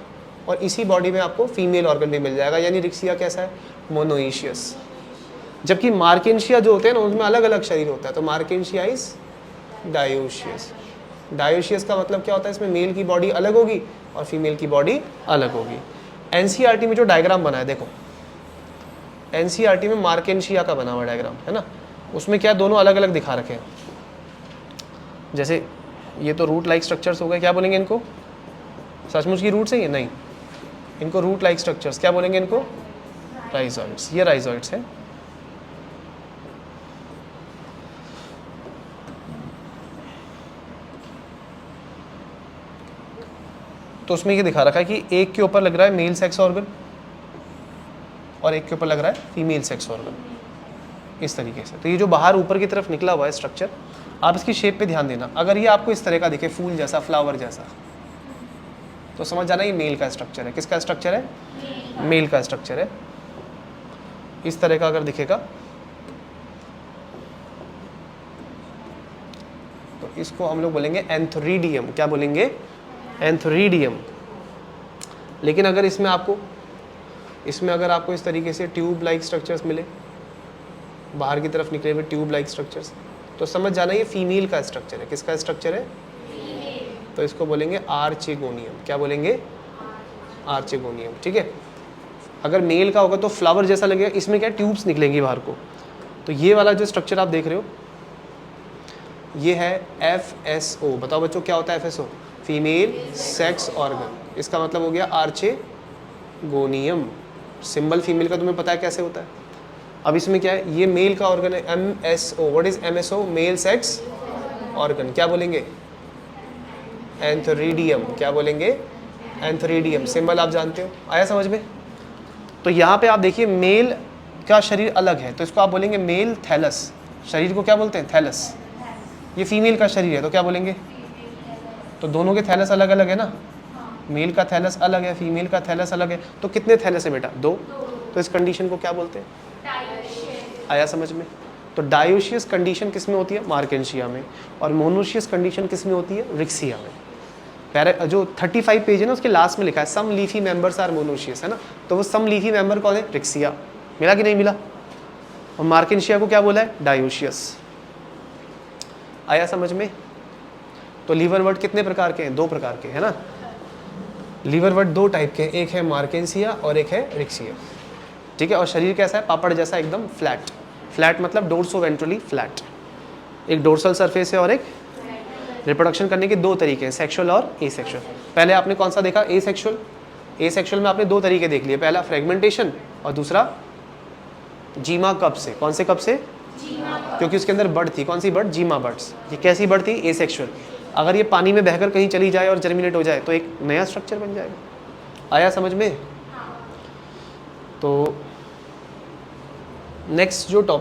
और इसी बॉडी में आपको फीमेल ऑर्गन भी मिल जाएगा। यानी रिक्सिया कैसा है? मोनोईशियस। जबकि मार्केंशिया जो होते हैं ना, उनमें अलग अलग शरीर होता है। तो मार्केंशिया इज डायोशियस। डायोशियस का मतलब क्या होता है? इसमें मेल की बॉडी अलग होगी और फीमेल की बॉडी अलग होगी। एनसीईआरटी में जो डायग्राम बना है, देखो एनसीईआरटी में मार्केंशिया का बना हुआ डायग्राम है ना, उसमें क्या दोनों अलग अलग दिखा रखे हैं। जैसे ये तो रूट लाइक स्ट्रक्चर्स हो गए, क्या बोलेंगे इनको? सचमुच की रूट से ही नहीं, इनको रूट लाइक स्ट्रक्चर्स क्या बोलेंगे इनको? राइजोइड्स। ये राइजोइड्स हैं। तो उसमें ये दिखा रखा है कि एक के ऊपर लग रहा है मेल सेक्स ऑर्गन और एक के ऊपर लग रहा है फीमेल सेक्स ऑर्गन, इस तरीके से। तो ये जो बाहर ऊपर की तरफ निकला हुआ है स्ट्रक्चर, आप इसकी शेप पे ध्यान देना। अगर ये आपको इस तरह का दिखे, फूल जैसा, फ्लावर जैसा, तो समझ जाना ये मेल का स्ट्रक्चर है। किसका स्ट्रक्चर है? मेल का स्ट्रक्चर है। इस तरह का अगर दिखेगा तो इसको हम लोग बोलेंगे एंथोरिडियम। क्या बोलेंगे? एंथोरिडियम। लेकिन अगर इसमें आपको इसमें अगर आपको इस तरीके से ट्यूब लाइक स्ट्रक्चर्स मिले, बाहर की तरफ निकले हुए ट्यूब लाइक स्ट्रक्चर्स, तो समझ जाना ये फीमेल का स्ट्रक्चर है। किसका स्ट्रक्चर है? तो इसको बोलेंगे आर्चेगोनियम। क्या बोलेंगे? आर्चेगोनियम। ठीक है। अगर मेल का होगा तो फ्लावर जैसा लगेगा, इसमें क्या ट्यूब्स निकलेंगी बाहर को। तो ये वाला जो स्ट्रक्चर आप देख रहे हो ये है FSO। बताओ बच्चों क्या होता है FSO? Female sex organ. इसका मतलब हो गया आर्चेगोनियम। सिंबल फीमेल का तुम्हें पता है कैसे होता है। अब इसमें क्या है, ये मेल का ऑर्गन है MSO। What is MSO? Male sex organ. क्या बोलेंगे? एंथोरिडियम। क्या बोलेंगे? एंथोरिडियम। सिंबल आप जानते हो, आया समझ में? तो यहाँ पे आप देखिए मेल का शरीर अलग है तो इसको आप बोलेंगे मेल थैलस। शरीर को क्या बोलते हैं? थैलस। ये फीमेल का शरीर है तो क्या बोलेंगे? तो दोनों के थैलस अलग अलग है ना, मेल का थैलस अलग है, फीमेल का थैलस अलग है। तो कितने थैलस है बेटा? 2। तो इस कंडीशन को क्या बोलते हैं? आया समझ में? तो डायोशियस कंडीशन किस में होती है? मार्केंशिया में। और मोनोशियस कंडीशन किस में होती है? रिक्सिया में। जो 35 पेज है ना उसके लास्ट में लिखा है सम लीफी मेंबर्स आर मोनोशियस, है ना। तो वो सम लीफी मेंबर कौन है? रिक्सिया। मिला कि नहीं मिला? और मार्केंशिया को क्या बोला है? डायोशियस। आया समझ में? तो लीवर वर्ड कितने प्रकार के हैं? 2 प्रकार के, है ना। लीवर वर्ड 2 टाइप के हैं, एक है मार्केंशिया और एक है रिक्सिया। ठीक है। और शरीर कैसा है? पापड़ जैसा, एकदम फ्लैट। फ्लैट मतलब डोर्सो वेंट्रली फ्लैट। एक डोर्सल सरफेस है और एक रिप्रोडक्शन करने के 2 तरीके हैं, सेक्सुअल और एसेक्सुअल। पहले आपने कौन सा देखा? एसेक्सुअल। एसेक्सुअल में आपने 2 तरीके देख लिए, पहला फ्रेगमेंटेशन और दूसरा जीमा कप से। कौन से कप से? क्योंकि उसके अंदर बर्ड थी। कौन सी बर्ड? जीमा बर्ड्स। ये कैसी बर्ड थी? एसेक्सुअल। अगर ये पानी में बहकर कहीं चली जाए और जर्मिनेट हो जाए तो एक नया स्ट्रक्चर बन जाएगा। आया समझ में? तो नेक्स्ट जो टॉपिक